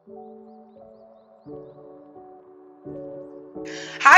Hi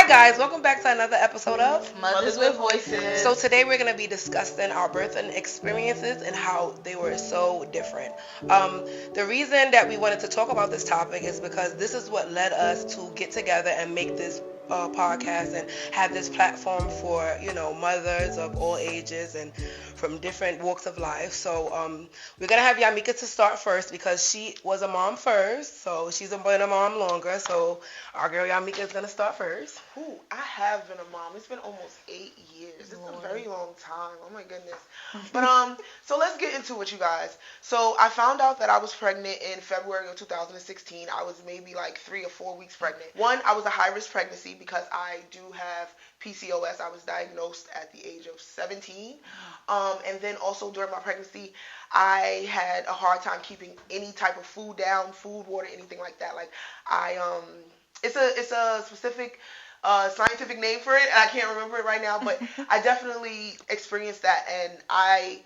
guys, welcome back to another episode of Mothers with Voices. So today we're going to be discussing our birthing experiences and how they were so different. Um, the reason that we wanted to talk about this topic is because this is what led us to get together and make this podcast and have this platform for mothers of all ages and from different walks of life. So we're gonna have Yamika to start first because she was a mom first, so she's been a mom longer. So our girl Yamika is gonna start first. Ooh, I have been a mom. It's been almost 8 years. It's a very long time. Oh my goodness. But so let's get into it, you guys. So I found out that I was pregnant in February of 2016. I was maybe like 3 or 4 weeks pregnant. One, I was a high risk pregnancy because I do have PCOS. I was diagnosed at the age of 17. And then also during my pregnancy, I had a hard time keeping any type of food down, food, water, anything like that. Like it's a specific scientific name for it, and I can't remember it right now, but I definitely experienced that, and I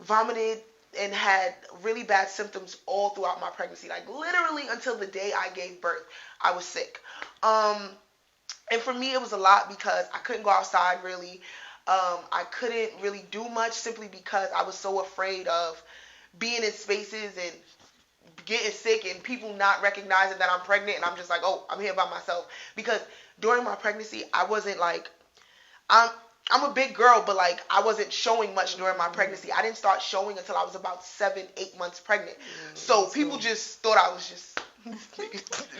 vomited and had really bad symptoms all throughout my pregnancy. Like literally until the day I gave birth, I was sick. And for me, it was a lot because I couldn't go outside really. I couldn't really do much simply because I was so afraid of being in spaces and getting sick and people not recognizing that I'm pregnant and I'm just like, oh, I'm here by myself. Because during my pregnancy, I wasn't like, I'm I'm a big girl, but like I wasn't showing much during my pregnancy. I didn't start showing until I was about 7, 8 months pregnant. So people just thought I was just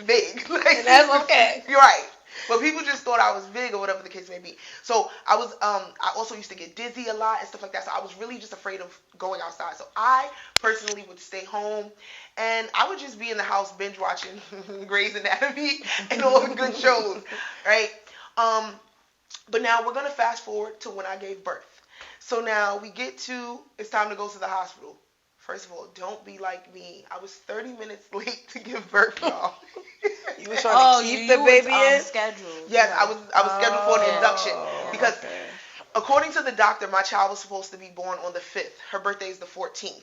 big. Like, And that's okay. You're right. But people just thought I was big or whatever the case may be. So I also used to get dizzy a lot and stuff like that. So I was really just afraid of going outside. So I personally would stay home and I would just be in the house binge watching Grey's Anatomy and all the good shows, right? But now we're gonna fast forward to when I gave birth. So now we get to it's time to go to the hospital. First of all, don't be like me. I was 30 minutes late to give birth, y'all. You was trying to keep the baby in? Scheduled. Yes, I was scheduled for an induction because okay. according to the doctor, my child was supposed to be born on the 5th. Her birthday is the 14th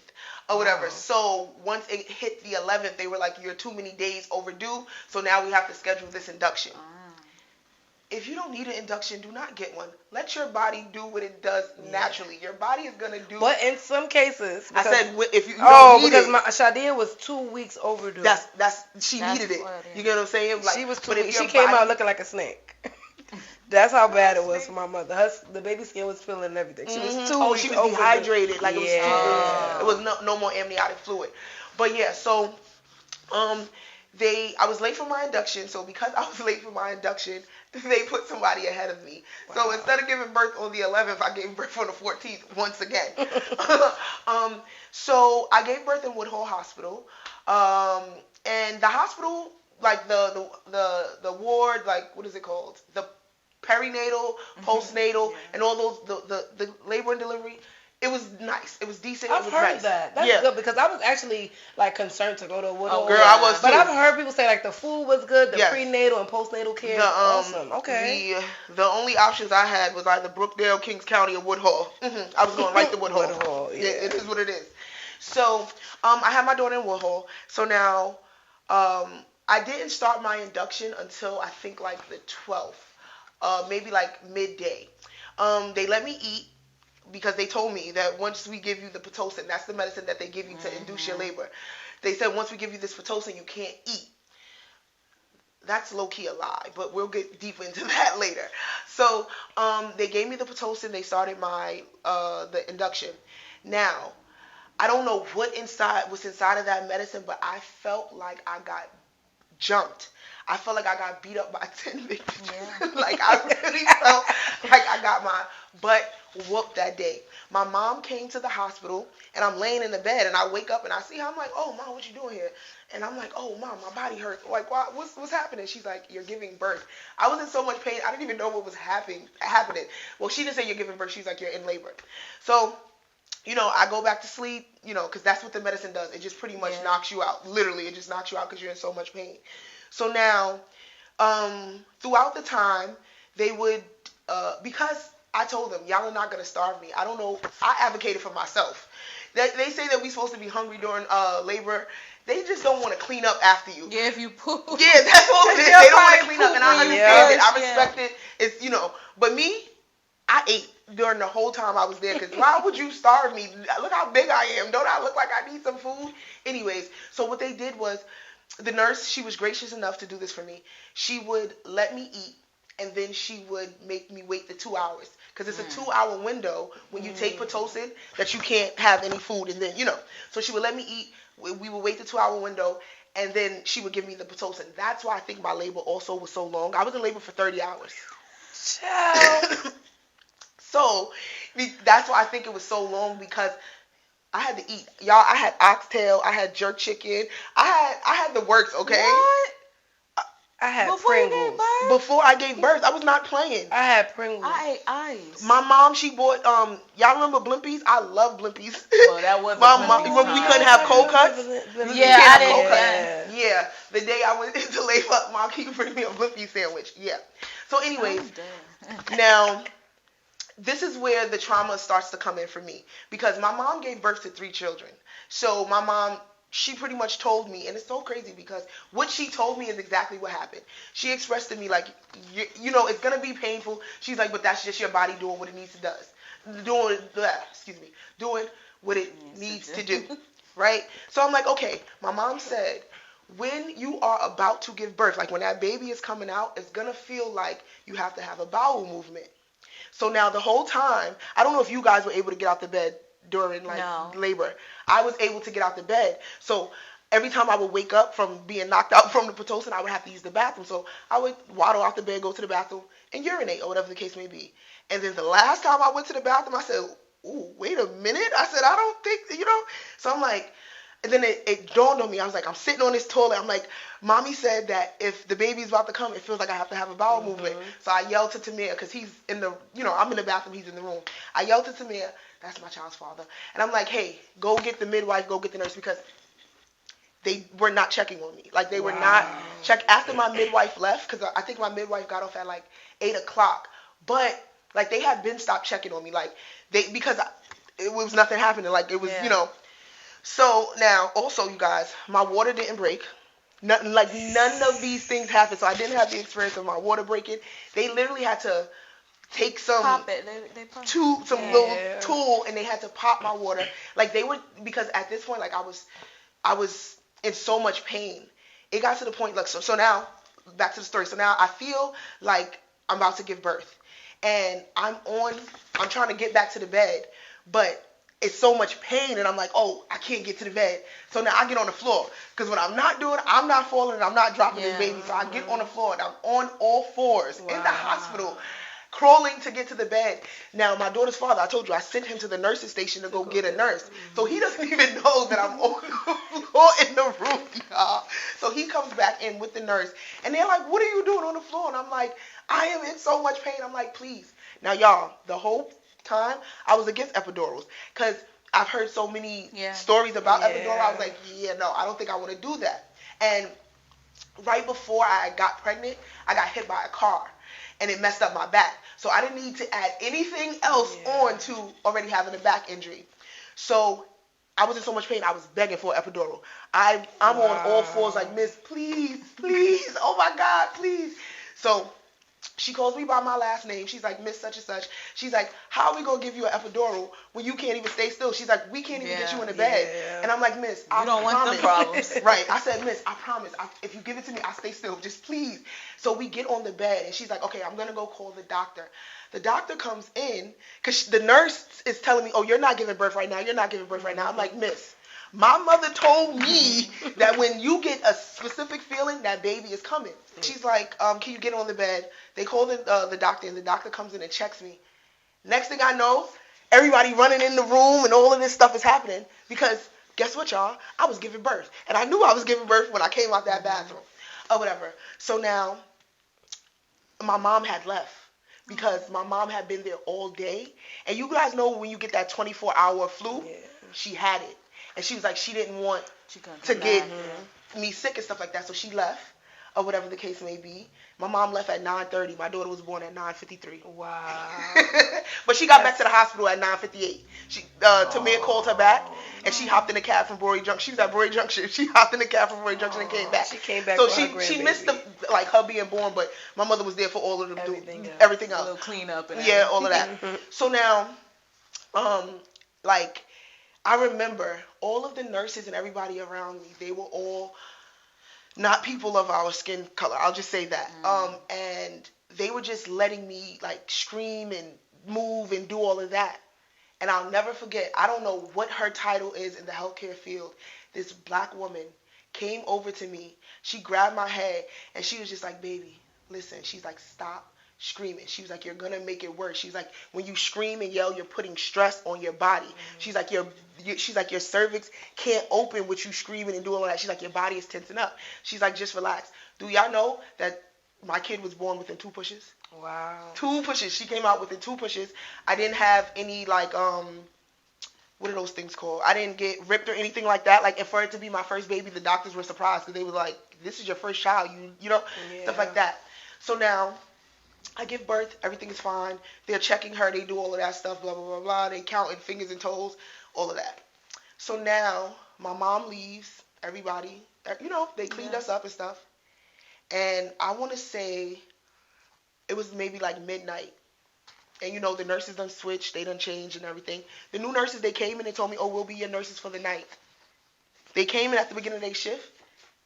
or whatever. So once it hit the 11th, they were like, you're too many days overdue. So now we have to schedule this induction. If you don't need an induction, do not get one. Let your body do what it does naturally. Your body is gonna do. But in some cases, I said if you don't need because it, my Shadia was 2 weeks overdue. she needed it. You get what I'm saying? Like, She was but if she your came body- out looking like a snake. That's how bad it was for my mother. The baby skin was feeling and everything. She was 2 Oh, weeks she was overdue. dehydrated. Like Yeah. it was no more amniotic fluid. But yeah, so I was late for my induction. So because I was late for my induction, they put somebody ahead of me. Wow. So instead of giving birth on the 11th, I gave birth on the 14th once again. So I gave birth in Woodhull Hospital, and the hospital, like the ward, like what is it called? The perinatal, postnatal, and all those the labor and delivery. It was nice. It was decent. I've it was heard nice. that. That's good because I was actually like concerned to go to Woodhull. Oh, girl, I was But too. I've heard people say like the food was good, the Yes. prenatal and postnatal care The, is awesome. Okay. The only options I had was either Brookdale, Kings County, or Woodhull. I was going right to Woodhull. Woodhull, yeah. It is what it is. So I had my daughter in Woodhull. So now I didn't start my induction until I think like the 12th, maybe like midday. They let me eat because they told me that once we give you the Pitocin, that's the medicine that they give you to induce your labor. They said once we give you this Pitocin, you can't eat. That's low-key a lie, but we'll get deeper into that later. So they gave me the Pitocin. They started my the induction. Now, I don't know what was inside of that medicine, but I felt like I got jumped. I felt like I got beat up by 10 bitches. Yeah. Like I really felt like I got my butt whooped that day. My mom came to the hospital and I'm laying in the bed and I wake up and I see her. I'm like, oh mom, what you doing here? And I'm like, oh mom, my body hurts. Like, what's happening? She's like, you're giving birth. I was in so much pain. I didn't even know what was happening. Well, she didn't say you're giving birth. She's like, you're in labor. So I go back to sleep, because that's what the medicine does. It just pretty much knocks you out. Literally, it just knocks you out because you're in so much pain. So now, throughout the time, they would, because I told them, y'all are not going to starve me. I don't know. I advocated for myself. They say that we're supposed to be hungry during labor, they just don't want to clean up after you. Yeah, if you poop. Yeah, that's all it is. They don't want to clean up, and I understand it. I respect it. It's, you know, but me, I ate during the whole time I was there, because why would you starve me? Look how big I am. Don't I look like I need some food? Anyways, so what they did was, the nurse, she was gracious enough to do this for me. She would let me eat, and then she would make me wait the 2 hours, because it's a 2-hour window when you take Pitocin that you can't have any food, and then, you know. So she would let me eat. We would wait the 2-hour window, and then she would give me the Pitocin. That's why I think my labor also was so long. I was in labor for 30 hours. Child. So that's why I think it was so long, because I had to eat. Y'all, I had oxtail, I had jerk chicken, I had the works, okay? What? I had Before Pringles. you gave birth? Before I gave birth, I was not playing. I had Pringles. I ate ice. My mom, she bought, y'all remember Blimpies? I love Blimpies. Well, that was my mom, when we couldn't have cold cuts. Yeah, I didn't. Yeah, the day I went into labor, Mom, can you bring me a Blimpie sandwich? Yeah. So anyways, now, this is where the trauma starts to come in for me, because my mom gave birth to 3 children. So my mom, she pretty much told me, and it's so crazy because what she told me is exactly what happened. She expressed to me, like, you know, it's going to be painful. She's like, but that's just your body doing what it needs to do. Doing what it needs to do. Right? So I'm like, okay, my mom said, when you are about to give birth, like when that baby is coming out, it's going to feel like you have to have a bowel movement. So now the whole time, I don't know if you guys were able to get out the bed during labor. I was able to get out the bed. So every time I would wake up from being knocked out from the Pitocin, I would have to use the bathroom. So I would waddle out the bed, go to the bathroom, and urinate, or whatever the case may be. And then the last time I went to the bathroom, I said, ooh, wait a minute. I said, I don't think, you know. So I'm like, and then it dawned on me. I was like, I'm sitting on this toilet. I'm like, Mommy said that if the baby's about to come, it feels like I have to have a bowel movement. So I yelled to Tamir, because he's in the, you know, I'm in the bathroom, he's in the room. I yelled to Tamir, that's my child's father. And I'm like, hey, go get the midwife, go get the nurse, because they were not checking on me. Like, they were not checking. After my midwife left, because I think my midwife got off at like 8 o'clock. But, like, they had been stopped checking on me. Like, because it was nothing happening. Like, it was, you know. So now, also, you guys, my water didn't break. None of these things happened. So I didn't have the experience of my water breaking. They literally had to take some pop it. They pop some little tool, and they had to pop my water. Like, they would, because at this point, like, I was in so much pain. It got to the point, like, so now, back to the story. So now I feel like I'm about to give birth, and I'm trying to get back to the bed, but it's so much pain, and I'm like, oh, I can't get to the bed. So now I get on the floor, because what I'm not doing, I'm not falling, and I'm not dropping this baby. So I get on the floor, and I'm on all fours in the hospital, crawling to get to the bed. Now, my daughter's father, I told you, I sent him to the nurse's station to go get a nurse. So he doesn't even know that I'm on the floor in the room, y'all. So he comes back in with the nurse, and they're like, what are you doing on the floor? And I'm like, I am in so much pain. I'm like, please. Now, y'all, the whole time, I was against epidurals, because I've heard so many stories about epidural. I was like, no, I don't think I want to do that. And right before I got pregnant, I got hit by a car, and it messed up my back. So I didn't need to add anything else on to already having a back injury. So I was in so much pain, I was begging for an epidural. I'm on all fours like, Miss, please, oh my God, please. So she calls me by my last name. She's like, Miss such and such. She's like, how are we going to give you an epidural when you can't even stay still? She's like, we can't even get you in the bed. And I'm like, Miss, I promise. You don't want the problems. Right. I said, Miss, I promise. If you give it to me, I'll stay still. Just please. So we get on the bed, and she's like, okay, I'm going to go call the doctor. The doctor comes in, because the nurse is telling me, oh, you're not giving birth right now. You're not giving birth right now. I'm like, Miss, my mother told me that when you get a specific feeling, that baby is coming. She's like, can you get on the bed? They call the doctor, and the doctor comes in and checks me. Next thing I know, everybody running in the room, and all of this stuff is happening, because guess what, y'all? I was giving birth. And I knew I was giving birth when I came out that bathroom or whatever. So now my mom had left, because my mom had been there all day. And you guys know when you get that 24-hour flu, she had it. And she was like, she didn't want to get me sick and stuff like that, so she left. or whatever the case may be. My mom left at 9:30. My daughter was born at 9:53. Wow. But she got back to the hospital at 9:58. Tamir called her back, and she hopped in a cab from Brory Junction. She was at Brory Junction. She hopped in a cab from Brory Junction and came back. She came back. So for her she missed her being born, but my mother was there for all of the everything else. A little cleanup and yeah, all of that. So now, like, I remember all of the nurses and everybody around me. They were all not people of our skin color. I'll just say that. And they were just letting me like scream and move and do all of that. And I'll never forget, I don't know what her title is in the healthcare field. This black woman came over to me. She grabbed my head and she was just like, baby, listen. She's like, stop screaming. She was like, you're going to make it worse. She's like, when you scream and yell, you're putting stress on your body. She's like, your cervix can't open with you screaming and doing all that. She's like, your body is tensing up. She's like, just relax. Do y'all know that my kid was born within 2 pushes? Wow. 2 pushes. She came out within 2 pushes. I didn't have any like what are those things called? I didn't get ripped or anything like that. Like, and for it to be my first baby, the doctors were surprised because they were like, this is your first child, you know, stuff like that. So now I give birth, everything is fine. They're checking her, they do all of that stuff, blah, blah, blah, blah. They counting fingers and toes, all of that. So now my mom leaves, everybody, you know, they cleaned us up and stuff. And I want to say it was maybe like midnight. And, you know, the nurses done switched, they done changed and everything. The new nurses, they came in and told me, oh, we'll be your nurses for the night. They came in at the beginning of their shift.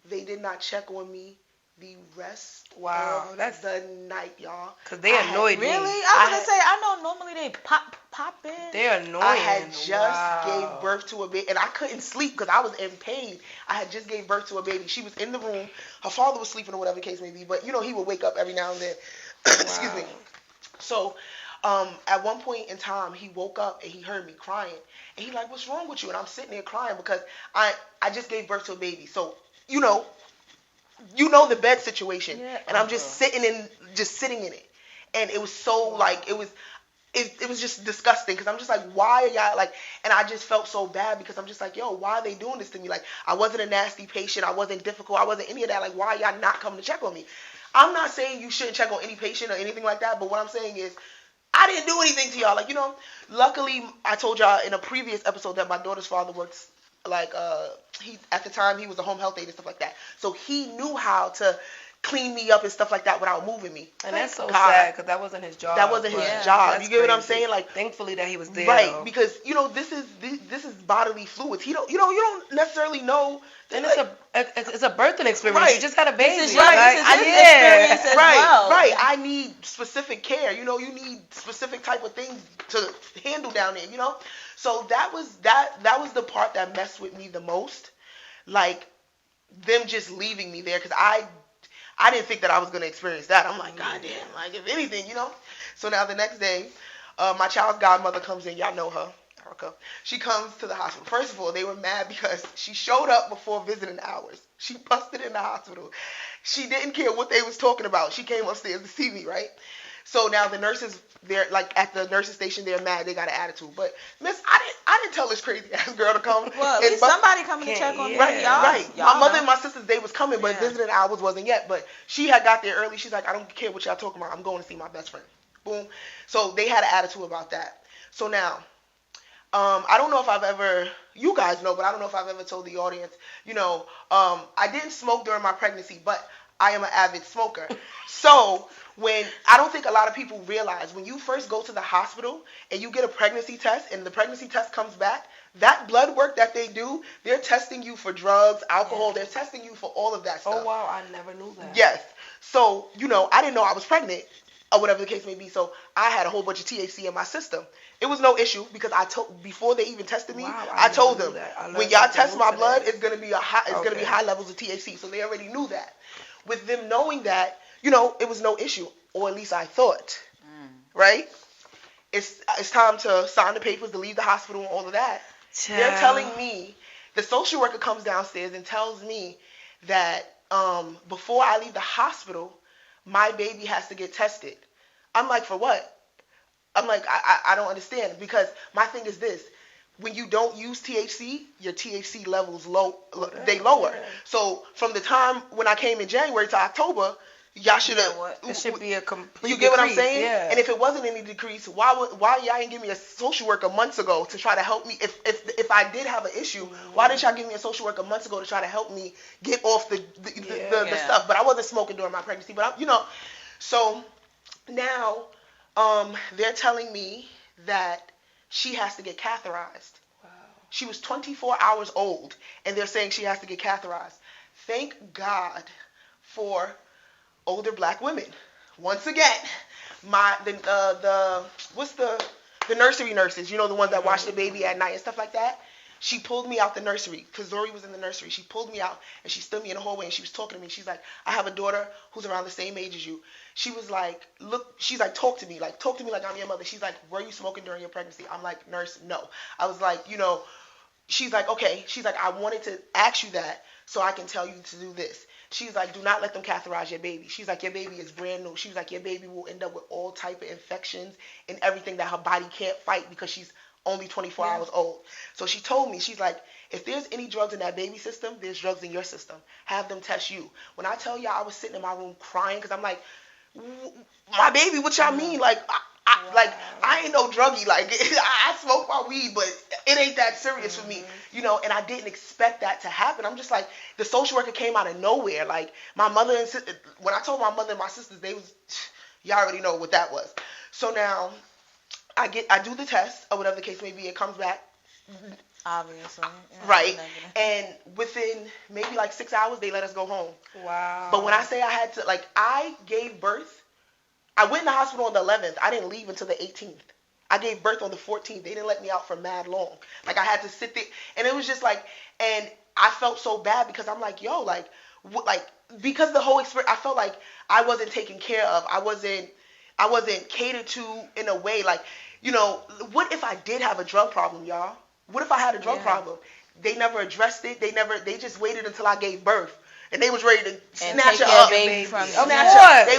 They did not check on me the rest of the night, y'all. Because they annoyed me. Really? I was going to say, I know normally they pop in. They're annoying. I had just gave birth to a baby, and I couldn't sleep because I was in pain. I had just gave birth to a baby. She was in the room. Her father was sleeping or whatever the case may be, but, you know, he would wake up every now and then. Excuse me. So at one point in time, he woke up and he heard me crying. And he like, what's wrong with you? And I'm sitting there crying because I just gave birth to a baby. So, you know the bed situation. Yeah. And I'm just sitting in it. And it was so like, it was just disgusting because I'm just like, why are y'all like, and I just felt so bad because I'm just like, yo, why are they doing this to me? Like, I wasn't a nasty patient. I wasn't difficult. I wasn't any of that. Like, why are y'all not coming to check on me? I'm not saying you shouldn't check on any patient or anything like that, but what I'm saying is I didn't do anything to y'all. Like, you know, luckily I told y'all in a previous episode that my daughter's father works like at the time he was a home health aide and stuff like that. So he knew how to clean me up and stuff like that without moving me. And that's so sad because that wasn't his job. That wasn't his job. You get what I'm saying? Like, thankfully that he was there. Right, though. because you know this is bodily fluids. You don't necessarily know. And it's a birthing experience. Right. You just had a baby. This is experience as well. Right. I need specific care. You know, you need specific type of things to handle down there. You know, so that was the part that messed with me the most. Like them just leaving me there because I didn't think that I was gonna experience that. I'm like, God damn, like if anything, you know. So now the next day, my child's godmother comes in. Y'all know her. She comes to the hospital. First of all, they were mad because she showed up before visiting hours. She busted in the hospital. She didn't care what they was talking about. She came upstairs to see me, right? So now the nurses, they're like at the nurses station, they're mad. They got an attitude. But Miss, I didn't tell this crazy ass girl to come. Well, at least somebody coming to check on me. Right. My mother and my sisters, they was coming, but visiting hours wasn't yet. But she had got there early. She's like, I don't care what y'all talking about. I'm going to see my best friend. Boom. So they had an attitude about that. So now, I don't know if I've ever, you guys know, but I don't know if I've ever told the audience, you know, I didn't smoke during my pregnancy, but I am an avid smoker. So I don't think a lot of people realize when you first go to the hospital and you get a pregnancy test and the pregnancy test comes back, that blood work that they do, they're testing you for drugs, alcohol, they're testing you for all of that stuff. Oh, wow, I never knew that. Yes. So, you know, I didn't know I was pregnant or whatever the case may be. So I had a whole bunch of THC in my system. It was no issue because before they even tested me, I told them when y'all test my blood, it's gonna be high levels of THC. So they already knew that. With them knowing that, you know, it was no issue, or at least I thought. Right? It's time to sign the papers to leave the hospital and all of that. They're telling me, the social worker comes downstairs and tells me that before I leave the hospital, my baby has to get tested. I'm like, for what? I'm like, I don't understand, because my thing is this. when you don't use THC, your THC levels they lower. So from the time when I came in January to October, y'all should have. It should be a complete. You get decrease, what I'm saying? Yeah. And if it wasn't any decrease, why y'all ain't give me a social worker months ago to try to help me? If I did have an issue, why didn't y'all give me a social worker months ago to try to help me get off the stuff? But I wasn't smoking during my pregnancy. But so now they're telling me that she has to get catheterized. Wow. She was 24 hours old, and they're saying she has to get catheterized. Thank God for older black women. Once again, the nursery nurses, the ones that watch the baby at night and stuff like that. She pulled me out the nursery because Zori was in the nursery. She pulled me out and she stood me in the hallway and she was talking to me. She's like, I have a daughter who's around the same age as you. She was like, look, she's like, talk to me like I'm your mother. She's like, were you smoking during your pregnancy? I'm like, nurse, no. I was like, she's like, okay. She's like, I wanted to ask you that so I can tell you to do this. She's like, do not let them catheterize your baby. She's like, your baby is brand new. She's like, your baby will end up with all type of infections and everything that her body can't fight because she's only 24 hours old. So she told me, she's like, if there's any drugs in that baby system, there's drugs in your system. Have them test you. When I tell y'all I was sitting in my room crying because I'm like, my baby, what y'all mean? Like, I ain't no druggie. Like, I smoke my weed, but it ain't that serious for me, and I didn't expect that to happen. I'm just like, the social worker came out of nowhere. Like, my mother and sister, when I told my mother and my sisters, y'all already know what that was. So now, I do the test, or whatever the case may be, it comes back. Obviously. Right. And within maybe like 6 hours, they let us go home. Wow. But when I say I had to, like, I gave birth, I went in the hospital on the 11th. I didn't leave until the 18th. I gave birth on the 14th. They didn't let me out for mad long. Like, I had to sit there. And it was just like, and I felt so bad because I'm like, yo, because the whole experience, I felt like I wasn't taken care of. I wasn't catered to in a way, like, what if I did have a drug problem, y'all? What if I had a drug problem? They never addressed it. They just waited until I gave birth. And they was ready to snatch her up. They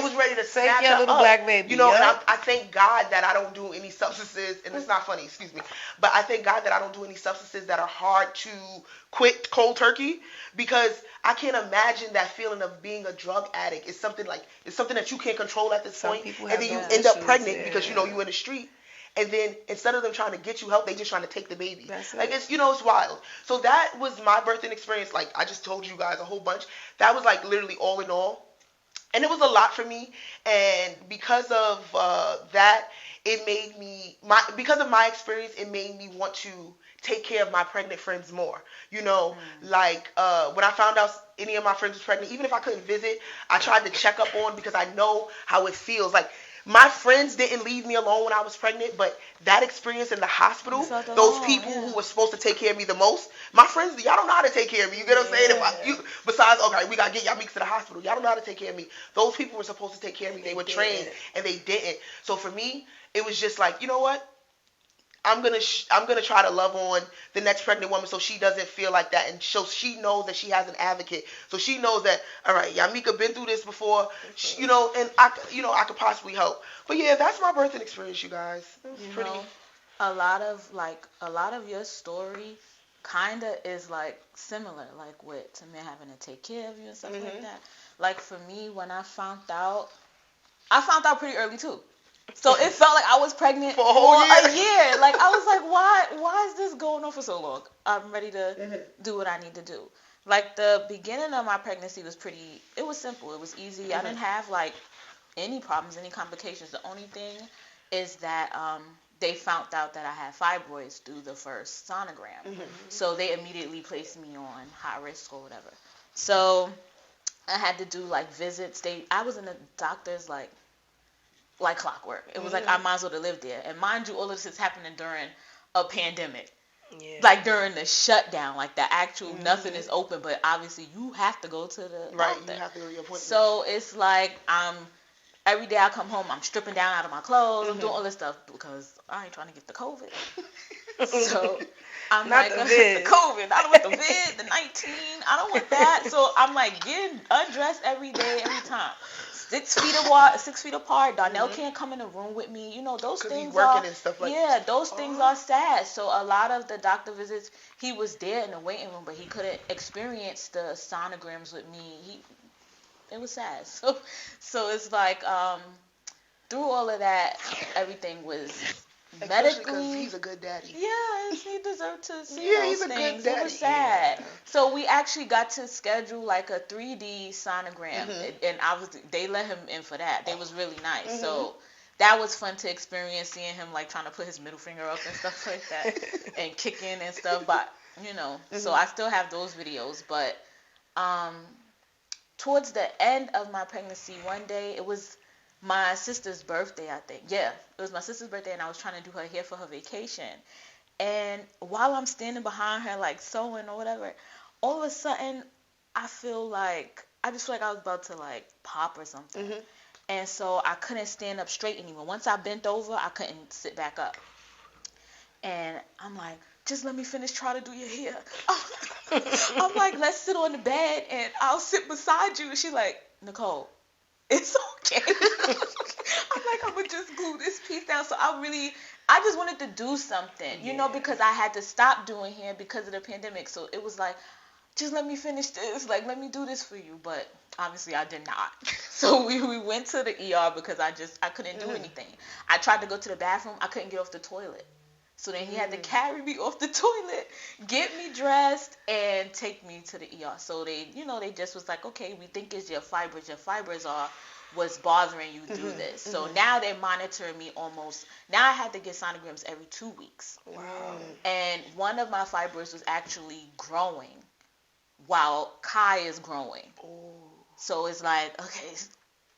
was ready to snatch her little up. black baby. And I thank God that I don't do any substances, and it's not funny, excuse me, but I thank God that I don't do any substances that are hard to quit cold turkey, because I can't imagine that feeling of being a drug addict. It's something that you can't control at this point, and then you end up pregnant because you in the street. And then instead of them trying to get you help, they just trying to take the baby. That's like, it's it's wild. So that was my birthing experience. Like, I just told you guys a whole bunch. That was like literally all in all. And it was a lot for me. And because of that, it made me, because of my experience, it made me want to take care of my pregnant friends more. Like when I found out any of my friends was pregnant, even if I couldn't visit, I tried to check up on, because I know how it feels. Like, my friends didn't leave me alone when I was pregnant, but that experience in the hospital, those people who were supposed to take care of me the most, my friends, y'all don't know how to take care of me. You get what I'm saying? Besides, okay, we got to get y'all meeks to the hospital. Y'all don't know how to take care of me. Those people were supposed to take care of me. They were trained, and they didn't. So for me, it was just like, you know what? I'm gonna try to love on the next pregnant woman so she doesn't feel like that, and so she knows that she has an advocate. So she knows that, all right, Yamika been through this before, and I could possibly help. But yeah, that's my birthing experience, you guys. It was pretty. A lot of your story kinda is like similar, like with Tamir having to take care of you and stuff like that. Like for me, when I found out pretty early too. So it felt like I was pregnant for a year. Like, I was like, why is this going on for so long? I'm ready to do what I need to do. Like, the beginning of my pregnancy was it was simple. It was easy. I didn't have, like, any problems, any complications. The only thing is that they found out that I had fibroids through the first sonogram. So they immediately placed me on high risk or whatever. So I had to do, like, visits. I was in the doctor's, like clockwork. It was like I might as well have lived there. And mind you, all of this is happening during a pandemic. Yeah. Like during the shutdown, like the actual nothing is open, but obviously you have to go to the doctor. You have to go to your appointment. So it's like every day I come home, I'm stripping down out of my clothes, I'm doing all this stuff because I ain't trying to get the COVID. So I'm not like, the vid. The COVID, I don't want the vid, the 19, I don't want that. So I'm like getting undressed every day, every time. 6 feet apart. Darnell Mhm. can't come in the room with me. You know, those 'Cause he's things working are, and stuff like. yeah, those things Oh. are sad. So a lot of the doctor visits, he was there in the waiting room, but he couldn't experience the sonograms with me. It was sad. So it's like, through all of that, everything was Especially because medically. he's a good daddy. Yes, he deserved to see Yeah, those he's a good things. It daddy. was sad. Yeah. So we actually got to schedule like a 3D sonogram, Mhm. and they let him in for that. They was really nice. Mhm. So that was fun to experience, seeing him like trying to put his middle finger up and stuff like that, and kicking and stuff. But so I still have those videos. But um, towards the end of my pregnancy, one day it was my sister's birthday, I think. Yeah, it was my sister's birthday, and I was trying to do her hair for her vacation. And while I'm standing behind her, like sewing or whatever, all of a sudden, I just feel like I was about to like pop or something. Mhm. And so I couldn't stand up straight anymore. Once I bent over, I couldn't sit back up. And I'm like, just let me finish trying to do your hair. I'm like, let's sit on the bed and I'll sit beside you. And she's like, Nicole, it's okay. I'm like, I'm gonna just glue this piece down. So I just wanted to do something, because I had to stop doing hair because of the pandemic. So it was like, just let me finish this. Like, let me do this for you. But obviously I did not. So we went to the ER because I couldn't do anything. I tried to go to the bathroom. I couldn't get off the toilet. So then he had to carry me off the toilet, get me dressed, and take me to the ER. So they just was like, okay, we think it's your fibers. Your fibers are what's bothering you through this. So now they're monitoring me now I had to get sonograms every 2 weeks. Wow. And one of my fibers was actually growing while Kai is growing. Oh. So it's like, okay,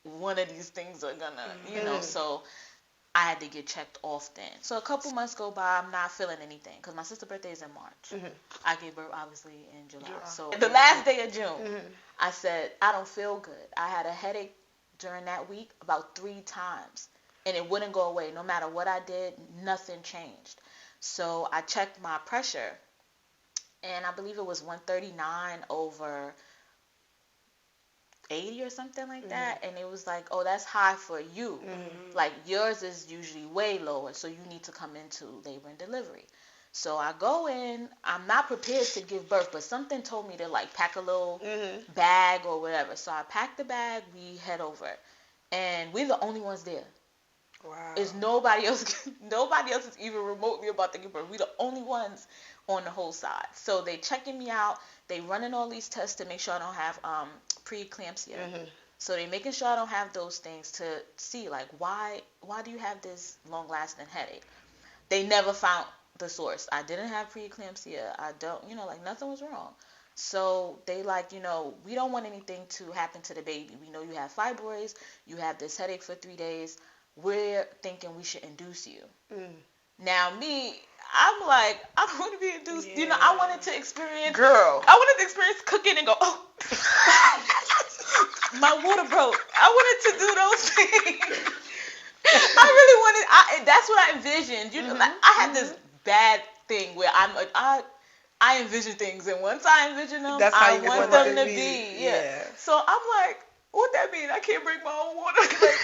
one of these things are gonna, so I had to get checked often. So a couple months go by, I'm not feeling anything because my sister's birthday is in March. I gave birth obviously in July. So the last day of June, I said, I don't feel good. I had a headache during that week about 3 times, and it wouldn't go away. No matter what I did, nothing changed. So I checked my pressure, and I believe it was 139 over 80 or something like that, and it was like, oh, that's high for you. Like, yours is usually way lower, so you need to come into labor and delivery. So I go in, I'm not prepared to give birth, but something told me to like pack a little bag or whatever. So I packed the bag, we head over, and we're the only ones there. Wow. There's nobody else is even remotely about to give birth. We're the only ones on the whole side. So they checking me out, they running all these tests to make sure I don't have preeclampsia. So they making sure I don't have those things to see like why do you have this long lasting headache. They never found the source. I didn't have preeclampsia. I don't, like nothing was wrong. So they like, we don't want anything to happen to the baby. We know you have fibroids, you have this headache for 3 days. We're thinking we should induce you. Now me, I'm like, I don't want to be induced. Yeah. I wanted to experience. Girl. I wanted to experience cooking and go, oh, my water broke. I wanted to do those things. I really wanted. That's what I envisioned. Like, I had this bad thing where I envision things, and once I envision them, I want them to be. Yeah. So I'm like, what that mean? I can't bring my own water. Like,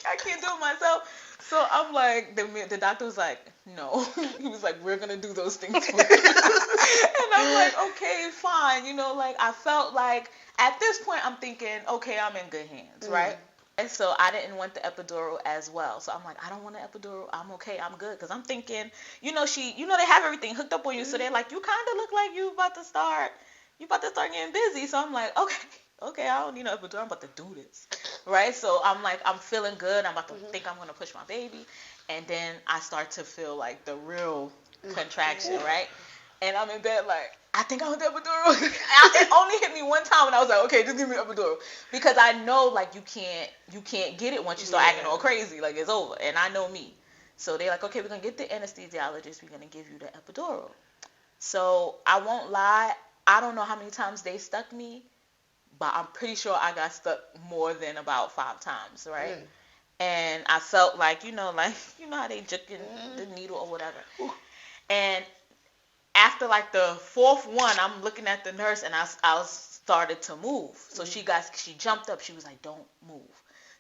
I can't do it myself. So I'm like, the doctor was like, no. He was like, we're gonna do those things for you. And I'm like, okay, fine. Like I felt like at this point I'm thinking, okay, I'm in good hands, right? And so I didn't want the epidural as well. So I'm like, I don't want an epidural. I'm okay. I'm good. Because I'm thinking, they have everything hooked up on you. So they're like, you kind of look like you about to start getting busy. So I'm like, okay, I don't need no epidural. I'm about to do this. Right? So I'm like, I'm feeling good. I'm about to think I'm going to push my baby. And then I start to feel like the real contraction, right? And I'm in bed like, I think I want the epidural. It only hit me one time, and I was like, okay, just give me the epidural. Because I know, like, you can't get it once you start acting all crazy. Like, it's over. And I know me. So they're like, okay, we're going to get the anesthesiologist. We're going to give you the epidural. So I won't lie. I don't know how many times they stuck me, but I'm pretty sure I got stuck more than about 5 times, right? And I felt like, how they juking the needle or whatever. And after like the 4th one, I'm looking at the nurse, and I started to move. So she jumped up. She was like, don't move.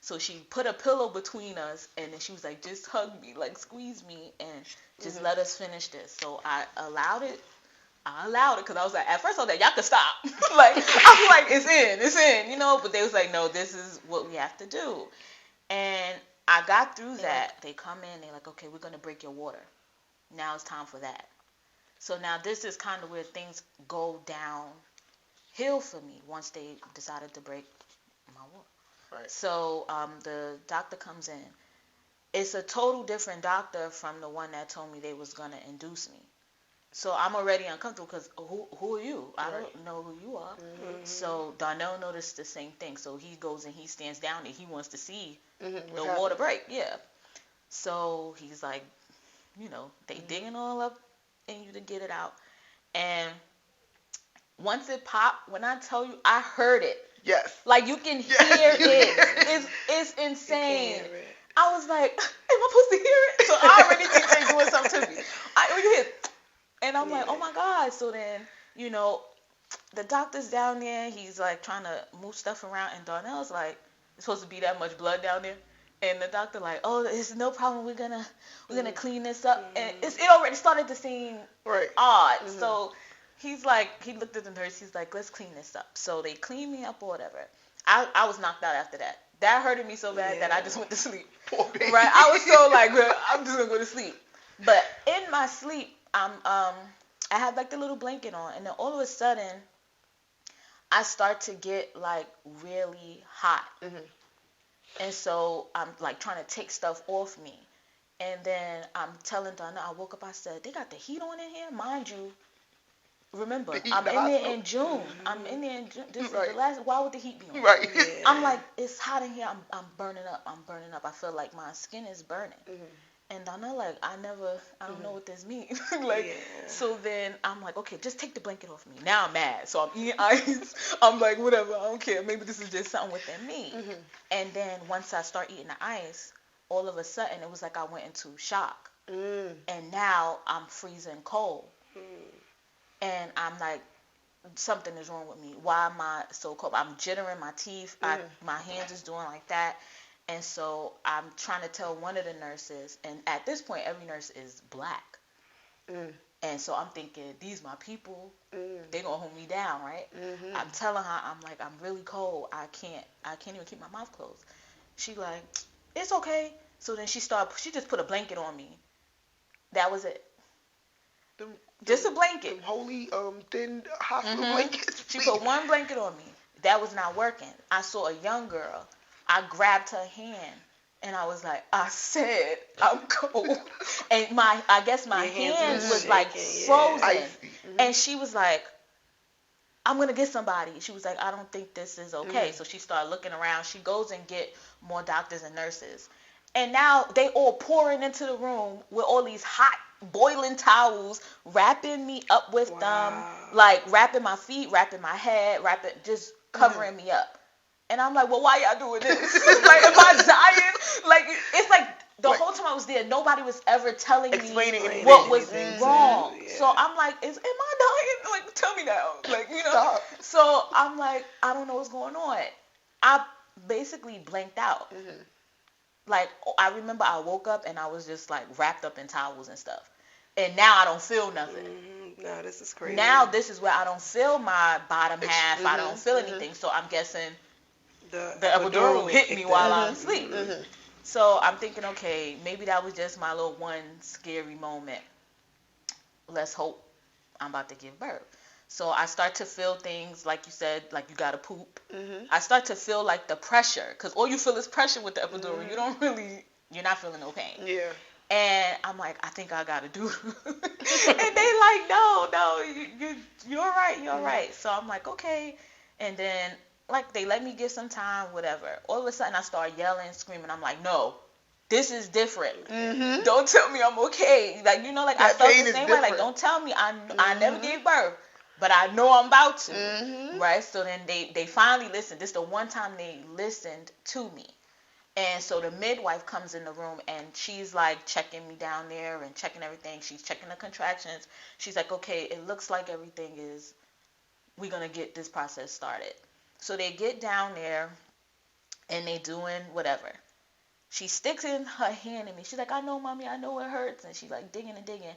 So she put a pillow between us, and then she was like, just hug me, like squeeze me, and just let us finish this. So I allowed it because I was like, at first I was like, y'all can stop. Like, I was like, it's in, but they was like, no, this is what we have to do. And I got through that. They come in, they're like, okay, we're going to break your water. Now it's time for that. So now this is kind of where things go downhill for me once they decided to break my water. Right. So the doctor comes in. It's a total different doctor from the one that told me they was going to induce me. So I'm already uncomfortable because who are you? I don't know who you are. Mm-hmm. So Darnell noticed the same thing. So he goes and he stands down and he wants to see the water break. Yeah. So he's like, they digging all up in you to get it out. And once it popped, when I tell you, I heard it. Yes. Like you can hear it. It's insane. You can hear it. I was like, am I supposed to hear it? So I already think they're doing something to me. You hear it. And I'm like, oh my God. So then, the doctor's down there. He's like trying to move stuff around. And Darnell's like, there's supposed to be that much blood down there. And the doctor like, oh, it's no problem. We're gonna clean this up. And it already started to seem odd. Mm-hmm. So he's like, he looked at the nurse. He's like, let's clean this up. So they cleaned me up or whatever. I was knocked out after that. That hurted me so bad that I just went to sleep. Poor baby. Right? I was so like, I'm just gonna go to sleep. But in my sleep, I had like the little blanket on, and then all of a sudden, I start to get like really hot, and so I'm like trying to take stuff off me, and then I'm telling Donna, I woke up, I said, they got the heat on in here, mind you. Remember, I'm in there in June. I'm in there in June. This is the last. Why would the heat be on? Right. Yeah. I'm like, it's hot in here. I'm burning up. I feel like my skin is burning. And Donna like, I don't know what this means. So then I'm like, okay, just take the blanket off me. Now I'm mad. So I'm eating ice. I'm like, whatever, I don't care. Maybe this is just something within me. And then once I start eating the ice, all of a sudden it was like I went into shock. And now I'm freezing cold. And I'm like, something is wrong with me. Why am I so cold? I'm jittering my teeth. My hands is doing like that. And so I'm trying to tell one of the nurses, and at this point, every nurse is black. And so I'm thinking, these my people. They gonna hold me down, right? I'm telling her, I'm like, I'm really cold. I can't even keep my mouth closed. She like, it's okay. So then she just put a blanket on me. That was it. Just a blanket. Holy thin hospital blankets. She put one blanket on me. That was not working. I saw a young girl. I grabbed her hand and I was like, I said I'm cold. And I guess my hands was shaking, like frozen. And she was like, I'm gonna get somebody. She was like, I don't think this is okay. So she started looking around. She goes and get more doctors and nurses. And now they all pouring into the room with all these hot boiling towels, wrapping me up with them, like wrapping my feet, wrapping my head, just covering me up. And I'm like, well, why y'all doing this? Like, am I dying? Like, it's like the whole time I was there, nobody was ever telling me what was wrong. So I'm like, am I dying? Like, tell me now. Like, Stop. So I'm like, I don't know what's going on. I basically blanked out. Like, I remember I woke up and I was just like wrapped up in towels and stuff. And now I don't feel nothing. No, this is crazy. Now this is where I don't feel my bottom half. I don't feel anything. So I'm guessing the epidural hit me while I'm asleep. So I'm thinking, okay, maybe that was just my little one scary moment. Let's hope I'm about to give birth. So I start to feel things, like you said, like you got to poop. I start to feel like the pressure, because all you feel is pressure with the epidural. You're not feeling no pain. Yeah. And I'm like, I think I got to do it. And they like, no, you're right, you're right. So I'm like, okay. And then, like, they let me get some time, whatever. All of a sudden, I start yelling, screaming. I'm like, no, this is different. Don't tell me I'm okay. Like, like I felt the same way. Like, don't tell me I never gave birth. But I know I'm about to, right? So then they finally listened. This is the one time they listened to me. And so the midwife comes in the room, and she's, like, checking me down there and checking everything. She's checking the contractions. She's like, okay, it looks like everything we're going to get this process started. So they get down there, and they doing whatever. She sticks in her hand in me. She's like, I know, mommy, I know it hurts. And she's like digging and digging.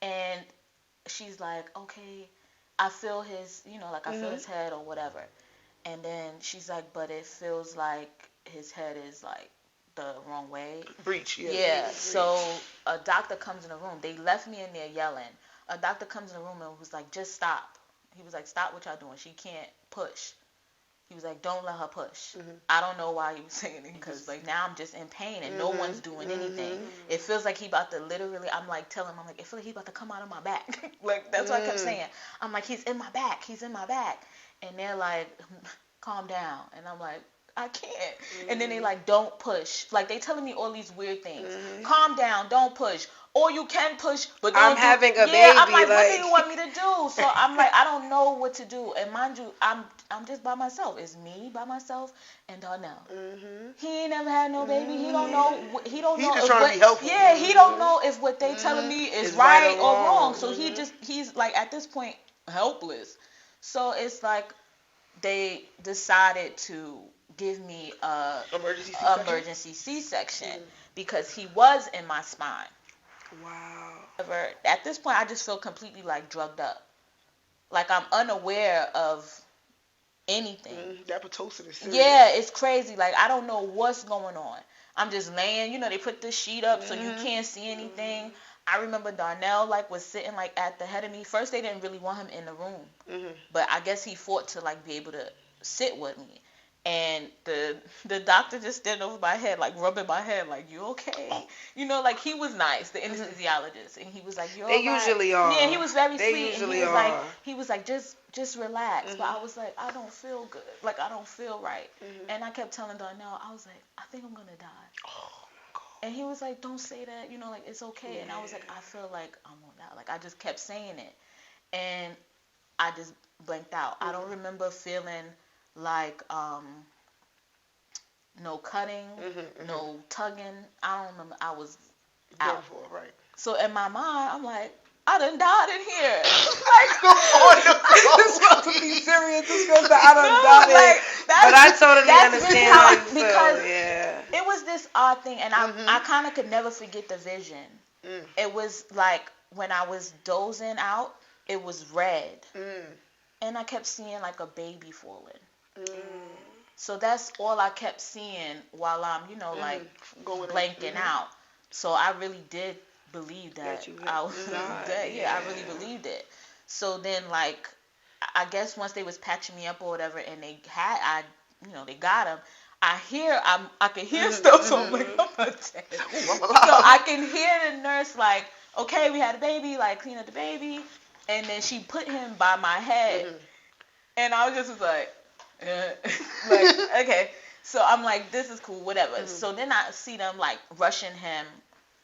And she's like, okay, I feel his, like I feel his head or whatever. And then she's like, but it feels like his head is like the wrong way. Breach, yeah. Yeah. So a doctor comes in the room. They left me in there yelling. A doctor comes in the room and was like, just stop. He was like, stop what y'all doing. She can't push. He was like, don't let her push. I don't know why he was saying it, because like now I'm just in pain and no one's doing anything. It feels like he about to literally, I'm like telling him, I'm like, it feels like he about to come out of my back. Like that's what I kept saying. I'm like, he's in my back. He's in my back. And they're like, calm down. And I'm like, I can't. And then they like, don't push. Like they telling me all these weird things. Calm down, don't push. Or you can push, but don't I'm having a baby. I'm like, what do you want me to do? So I'm like, I don't know what to do. And mind you, I'm just by myself. It's me by myself and Darnell. He ain't never had no baby. He don't know. He don't know. He's just trying to be helpful. Yeah, he don't know if what they telling me is right or wrong. So he's like at this point helpless. So it's like they decided to give me a emergency C-section because he was in my spine. Wow. At this point, I just feel completely like drugged up. Like I'm unaware of anything. That Pitocin is serious. Yeah, it's crazy. Like I don't know what's going on. I'm just laying, they put this sheet up so you can't see anything. I remember Darnell like was sitting like at the head of me. First they didn't really want him in the room. But I guess he fought to like be able to sit with me. And the doctor just standing over my head, like rubbing my head, like, you okay? Like he was nice, the anesthesiologist, and he was like, you're They usually are. Yeah, he was very they sweet. Usually and are. He was like, just relax. But I was like, I don't feel good. Like I don't feel right. And I kept telling Darnell, I was like, I think I'm gonna die. Oh my God. And he was like, don't say that. Like it's okay. And I was like, I feel like I'm gonna die. Like I just kept saying it, and I just blanked out. I don't remember feeling like no cutting, no tugging. I don't remember. I was out. Right. So in my mind, I'm like, I done died in here. This supposed to be serious. This girl's I done died. But I totally understand how you feel. Because yeah. It was this odd thing, and I kind of could never forget the vision. It was like when I was dozing out, it was red, and I kept seeing like a baby falling. So that's all I kept seeing while I'm, like blanking out. So I really did believe that I was dead. Yeah, I really believed it. So then, like, I guess once they was patching me up or whatever, and they got him. I could hear stuff, so I'm like, I'm not dead. So I can hear the nurse like, okay, we had a baby, like clean up the baby, and then she put him by my head, and I was just like, like, okay. So I'm like, this is cool, whatever. So then I see them like rushing him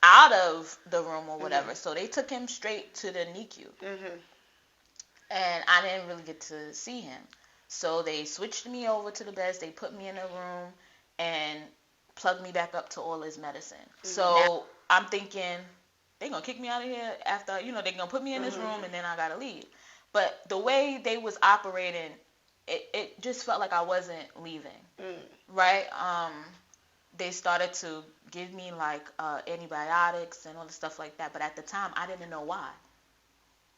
out of the room or whatever. So they took him straight to the NICU. And I didn't really get to see him. So they switched me over to the beds. They put me in a room and plugged me back up to all his medicine. So I'm thinking, they're going to kick me out of here after, they're going to put me in this room and then I got to leave. But the way they was operating, it just felt like I wasn't leaving, right? They started to give me like antibiotics and all the stuff like that, but at the time I didn't know why.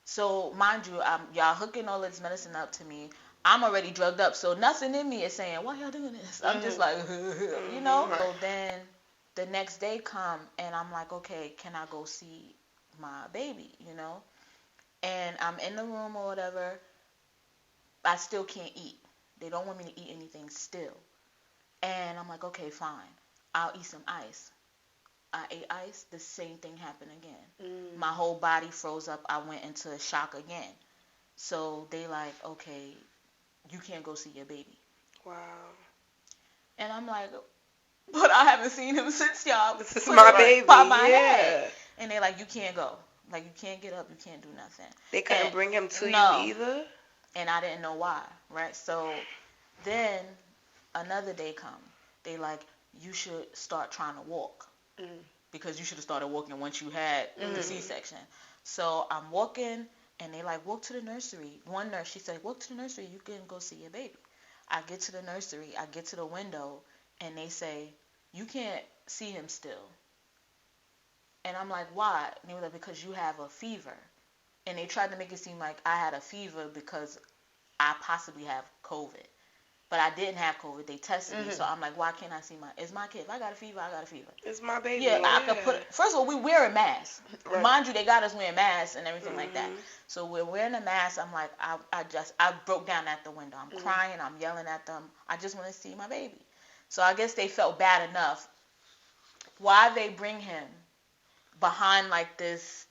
So mind you, y'all hooking all this medicine up to me. I'm already drugged up, so nothing in me is saying, why y'all doing this? I'm just like, So then the next day come and I'm like, okay, can I go see my baby, And I'm in the room or whatever. I still can't eat. They don't want me to eat anything still. And I'm like, okay, fine. I'll eat some ice. I ate ice. The same thing happened again. My whole body froze up. I went into shock again. So they like, okay, you can't go see your baby. Wow. And I'm like, but I haven't seen him since y'all. This is my baby. By my head. And they like, you can't go. Like, you can't get up. You can't do nothing. They couldn't bring him to you either? And I didn't know why, right? So then another day come. They like, you should start trying to walk. Because you should have started walking once you had the C-section. So I'm walking, and they like, walk to the nursery. One nurse, she said, walk to the nursery. You can go see your baby. I get to the nursery. I get to the window, and they say, you can't see him still. And I'm like, why? And they were like, because you have a fever. And they tried to make it seem like I had a fever because I possibly have COVID. But I didn't have COVID. They tested me. So I'm like, why can't I see it's my kid. If I got a fever, I got a fever. It's my baby. Yeah, I could first of all, we wearing masks. Right. Mind you, they got us wearing masks and everything like that. So we're wearing a mask. I'm like, I broke down at the window. I'm crying. I'm yelling at them. I just want to see my baby. So I guess they felt bad enough. Why they bring him behind like this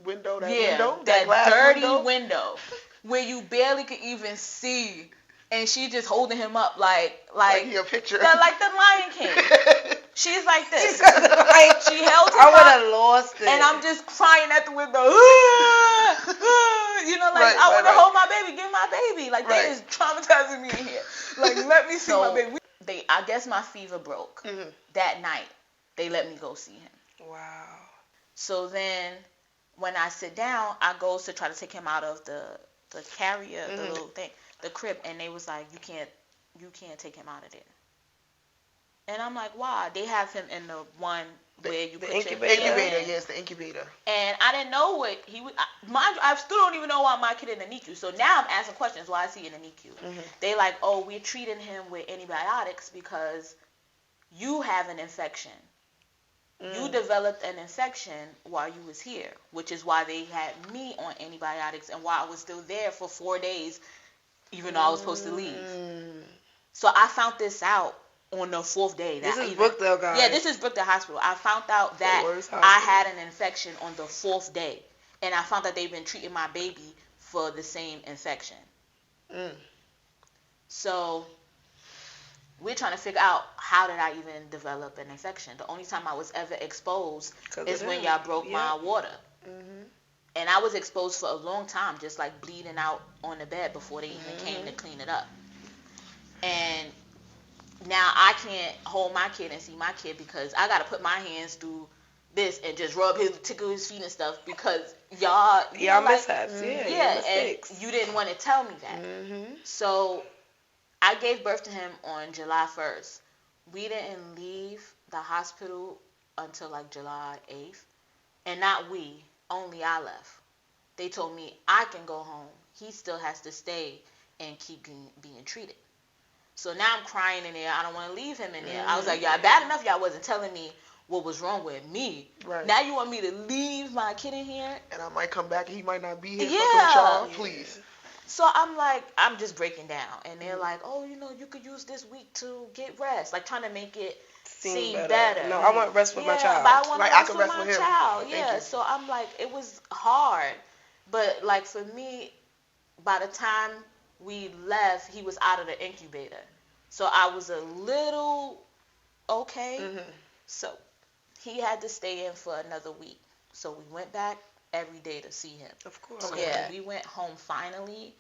window, that glass dirty window where you barely could even see, and she just holding him up like your picture, like the Lion King. She's like this. She held him I would up, have lost it. and I'm just crying at the window. I want to hold my baby, give my baby. Like they is traumatizing me in here. Like let me see my baby. I guess my fever broke that night. They let me go see him. Wow. So then, when I sit down, I go to try to take him out of the carrier, the little thing, the crib, and they was like, you can't take him out of there. And I'm like, why? They have him in the one where you put your incubator. Yes, the incubator. And I didn't know what he would. Mind you, I still don't even know why my kid in the NICU. So now I'm asking questions. Why is he in the NICU? They like, oh, we're treating him with antibiotics because you have an infection. You developed an infection while you was here, which is why they had me on antibiotics and why I was still there for 4 days, even though I was supposed to leave. So I found this out on the 4th day. This is Brookdale, guys. Yeah, this is Brookdale Hospital. I found out that I had an infection on the 4th day, and I found that they've been treating my baby for the same infection. So we're trying to figure out how did I even develop an infection. The only time I was ever exposed is when y'all broke my water. And I was exposed for a long time, just like bleeding out on the bed before they even came to clean it up. And now I can't hold my kid and see my kid because I got to put my hands through this and just tickle his feet and stuff because y'all mishaps. And you didn't want to tell me that. So I gave birth to him on July 1st. We didn't leave the hospital until like July 8th. And not we, only I left. They told me I can go home. He still has to stay and keep being treated. So now I'm crying in there. I don't want to leave him in there. I was like, y'all bad enough y'all wasn't telling me what was wrong with me. Right. Now you want me to leave my kid in here? And I might come back and he might not be here. Yeah. Please. So I'm like, I'm just breaking down. And they're like, oh, you could use this week to get rest. Like trying to make it seem better. No, I want rest with my child. But I want rest with my child. Yeah, so I'm like, it was hard. But like for me, by the time we left, he was out of the incubator. So I was a little okay. So he had to stay in for another week. So we went back every day to see him. Of course. So yeah, we went home finally.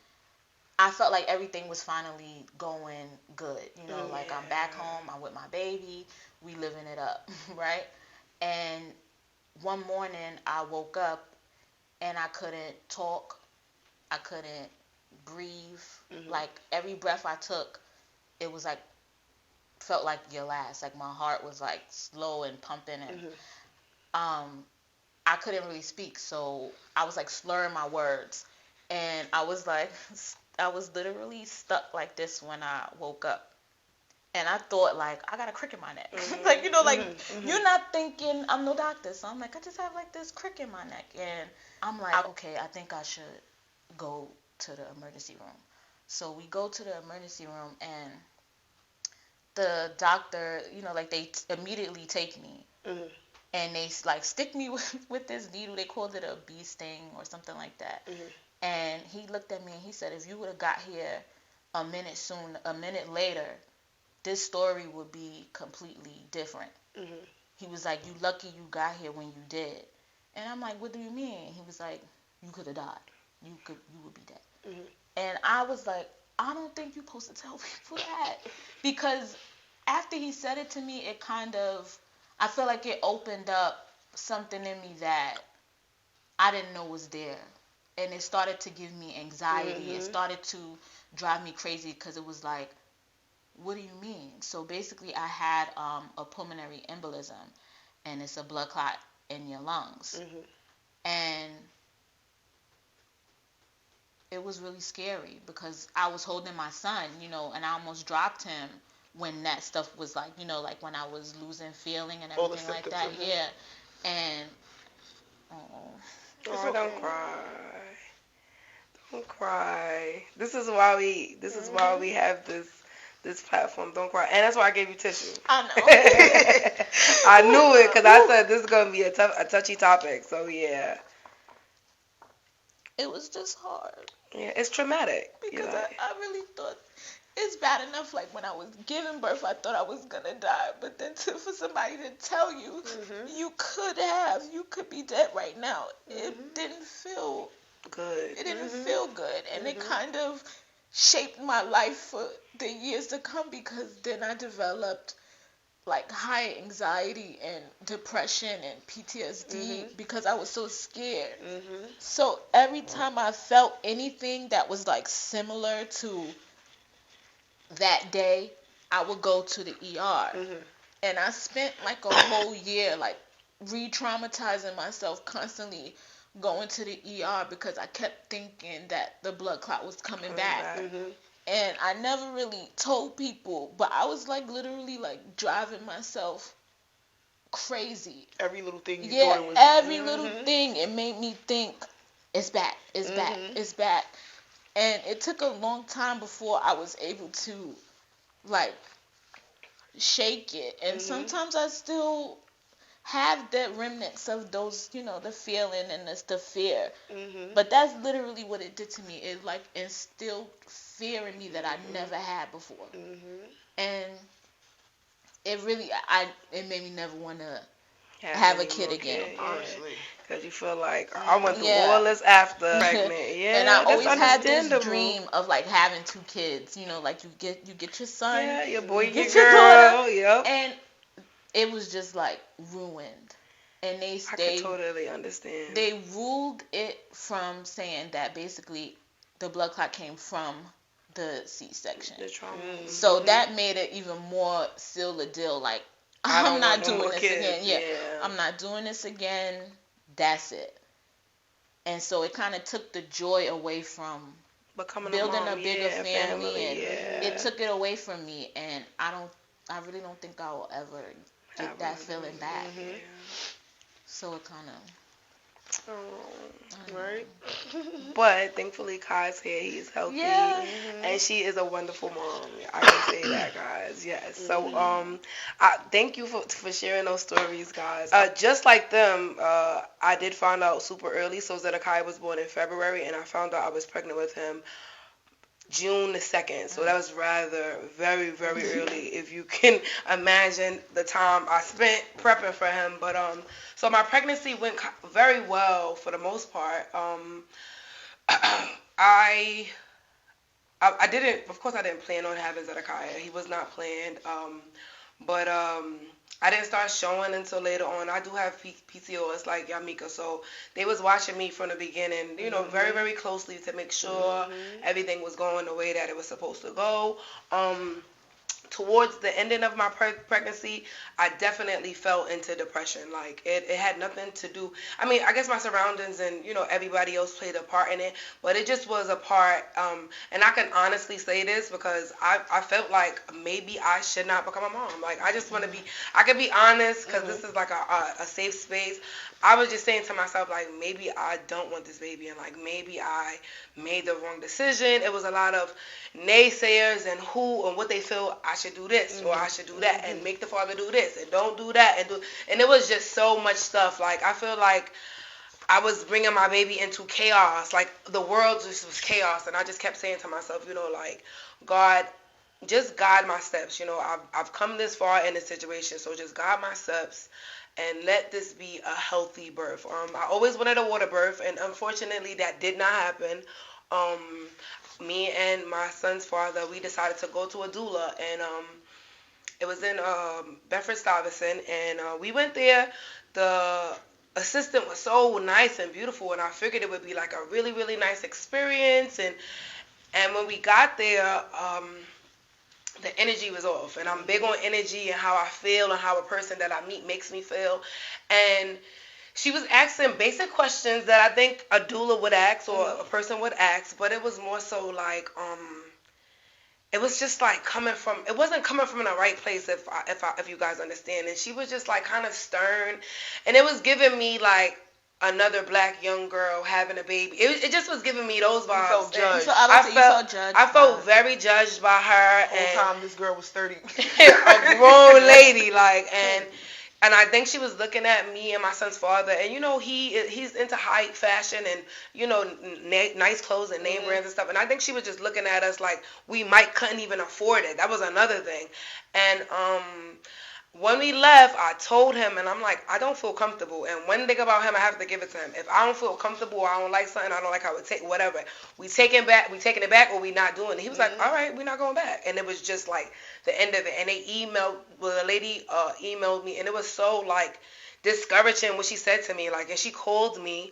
I felt like everything was finally going good. Like I'm back home. I'm with my baby. We living it up, right? And one morning I woke up and I couldn't talk. I couldn't breathe. Like every breath I took, it was like, felt like your last. Like my heart was like slow and pumping and I couldn't really speak. So I was like slurring my words. And I was literally stuck like this when I woke up. And I thought, like, I got a crick in my neck. You're not thinking, I'm no doctor. So I'm like, I just have, like, this crick in my neck. And I'm like, okay, I think I should go to the emergency room. So we go to the emergency room, and the doctor, they immediately take me. And they, like, stick me with this needle. They called it a bee sting or something like that. And he looked at me, and he said, if you would have got here a minute later, this story would be completely different. He was like, you lucky you got here when you did. And I'm like, what do you mean? He was like, you could have died. You would be dead. And I was like, I don't think you're supposed to tell people that. Because after he said it to me, it kind of, I feel like it opened up something in me that I didn't know was there. And it started to give me anxiety. It started to drive me crazy because it was like, what do you mean? So basically, I had a pulmonary embolism, and it's a blood clot in your lungs. Mhm. And it was really scary because I was holding my son, and I almost dropped him when that stuff was like, like when I was losing feeling and All the everything like symptoms, that. mhm. Yeah. And, oh, It's Oh, okay. don't cry. Don't cry. This is why we have this platform. Don't cry. And that's why I gave you tissue. I know. I knew it because I said this is going to be a touchy topic. So, yeah. It was just hard. Yeah, it's traumatic. Because Yeah. I really thought it's bad enough, like when I was giving birth, I thought I was gonna die. But then for somebody to tell you, you could be dead right now. It didn't feel Good. It didn't feel good, and it kind of shaped my life for the years to come because then I developed like high anxiety and depression and PTSD because I was so scared. So every time I felt anything that was like similar to that day, I would go to the ER. And I spent like a whole year like re-traumatizing myself, constantly going to the ER because I kept thinking that the blood clot was coming back. And I never really told people, but I was like literally like driving myself crazy. Every little thing you Yeah, thought it was. every little thing, it made me think it's back, it's back, it's back. And it took a long time before I was able to like shake it. And sometimes I still have the remnants of those, the feeling and the fear. But that's literally what it did to me. It like instilled fear in me that I never had before. And it really, it made me never want to have a kid again. Honestly. Because you feel like I went through all this after pregnant. Yeah, and I that's always had this understandable. dream of like having 2 kids. Like you get your son, Yeah, your boy, you your get your girl. daughter, Yep. and it was just like ruined. And I can totally understand. They ruled it from saying that basically the blood clot came from the C-section. The trauma. So that made it even more seal the deal. Like, I'm not doing this again. Yeah, I'm not doing this again. That's it. And so it kind of took the joy away from becoming building a, a bigger family, and yeah. it took it away from me. And I really don't think I will ever get that feeling back. So it kind of. Right. But thankfully, Kai's here. He's healthy, and she is a wonderful mom. I can say that, guys. Yes. So, thank you for sharing those stories, guys. Just like them, I did find out super early. So Zedekiah was born in February, and I found out I was pregnant with him June the 2nd. So that was rather very, very early, if you can imagine the time I spent prepping for him. But so my pregnancy went very well for the most part. I didn't, of course I didn't plan on having Zedekiah. He was not planned. But I didn't start showing until later on. I do have PCOS like Yamika, so they was watching me from the beginning, very, very closely to make sure everything was going the way that it was supposed to go. Towards the ending of my pregnancy, I definitely fell into depression. Like, it had nothing to do, I mean, I guess my surroundings and, everybody else played a part in it, but it just was a part, and I can honestly say this because I felt like maybe I should not become a mom. Like, I just want to I can be honest because this is like a safe space. I was just saying to myself, like, maybe I don't want this baby, and like maybe I made the wrong decision. It was a lot of naysayers and who and what they feel I should do this or I should do that and make the father do this and don't do that and it was just so much stuff. Like, I feel like I was bringing my baby into chaos. Like, the world just was chaos, and I just kept saying to myself, like, God, just guide my steps. I've come this far in this situation, so just guide my steps and let this be a healthy birth. I always wanted a water birth, and unfortunately that did not happen. Me and my son's father, we decided to go to a doula, and it was in Bedford-Stuyvesant, and we went there. The assistant was so nice and beautiful, and I figured it would be like a really, really nice experience, and when we got there, the energy was off. And I'm big on energy and how I feel and how a person that I meet makes me feel. And she was asking basic questions that I think a doula would ask or a person would ask, but it was more so like it was just like it wasn't coming from the right place if you guys understand. And she was just like kind of stern, and it was giving me like another black young girl having a baby. It just was giving me those vibes. You felt judged. I felt very judged by her. The whole time this girl was 30. A grown lady, like, and I think she was looking at me and my son's father, and you know he's into high fashion and you know nice clothes and name brands and stuff, and I think she was just looking at us like we couldn't even afford it. That was another thing, and when we left, I told him, and I'm like, I don't feel comfortable. And one thing about him, I have to give it to him. If I don't feel comfortable, or I don't like something, I don't like how it take whatever. We taking it back, or we not doing it. He was like, all right, we're not going back. And it was just like the end of it. And they the lady emailed me, and it was so like discouraging what she said to me. Like, and she called me,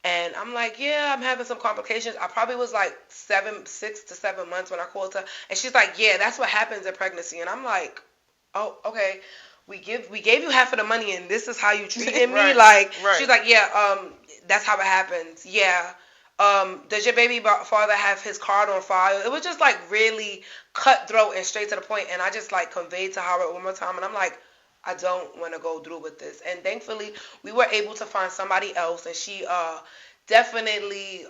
and I'm like, yeah, I'm having some complications. I probably was like 6 to 7 months when I called her, and she's like, yeah, that's what happens in pregnancy. And I'm like, oh, okay. We gave you half of the money, and this is how you treated me. Right. She's like, yeah, that's how it happens. Yeah. Does your baby father have his card on file? It was just like really cutthroat and straight to the point, and I just like conveyed to Howard one more time, and I'm like, I don't want to go through with this. And thankfully, we were able to find somebody else, and she definitely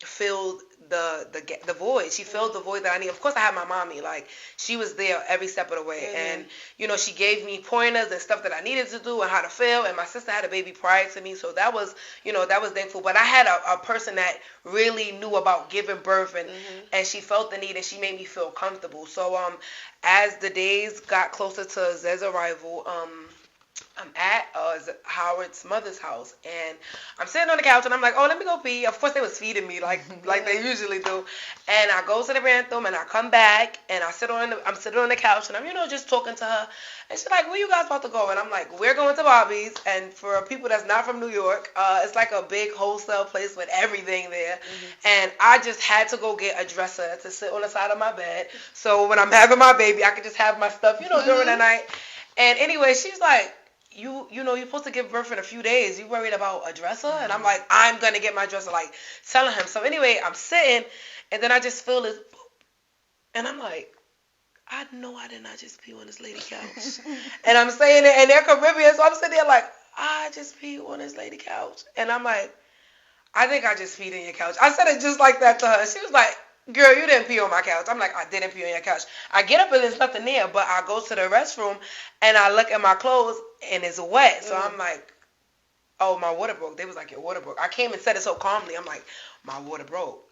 filled the void. She filled the void that I need. Of course, I had my mommy. Like, she was there every step of the way. And, you know, she gave me pointers and stuff that I needed to do and how to feel. And my sister had a baby prior to me. So that was, you know, that was thankful. But I had a person that really knew about giving birth. And she felt the need and she made me feel comfortable. So as the days got closer to Zed's arrival, I'm at Howard's mother's house, and I'm sitting on the couch, and I'm like, oh, let me go pee. Of course, they was feeding me like they usually do. And I go to the bathroom, and I come back, and I'm sitting on the couch, and I'm, you know, just talking to her. And she's like, where you guys about to go? And I'm like, we're going to Bobby's. And for people that's not from New York, it's like a big wholesale place with everything there. And I just had to go get a dresser to sit on the side of my bed. So when I'm having my baby, I could just have my stuff, you know, during the night. And anyway, she's like, you know, you're supposed to give birth in a few days. You worried about a dresser? And I'm like, I'm going to get my dresser, like, telling him. So anyway, I'm sitting, and then I just feel this, boop, and I'm like, I know I did not just pee on this lady couch. And I'm saying it, and they're Caribbean, so I'm sitting there like, I just peed on this lady couch. And I'm like, I think I just peed in your couch. I said it just like that to her. She was like, girl, you didn't pee on my couch. I'm like, I didn't pee on your couch. I get up and there's nothing there, but I go to the restroom and I look at my clothes and it's wet. So I'm like, oh, my water broke. They was like, your water broke. I came and said it so calmly. I'm like, my water broke.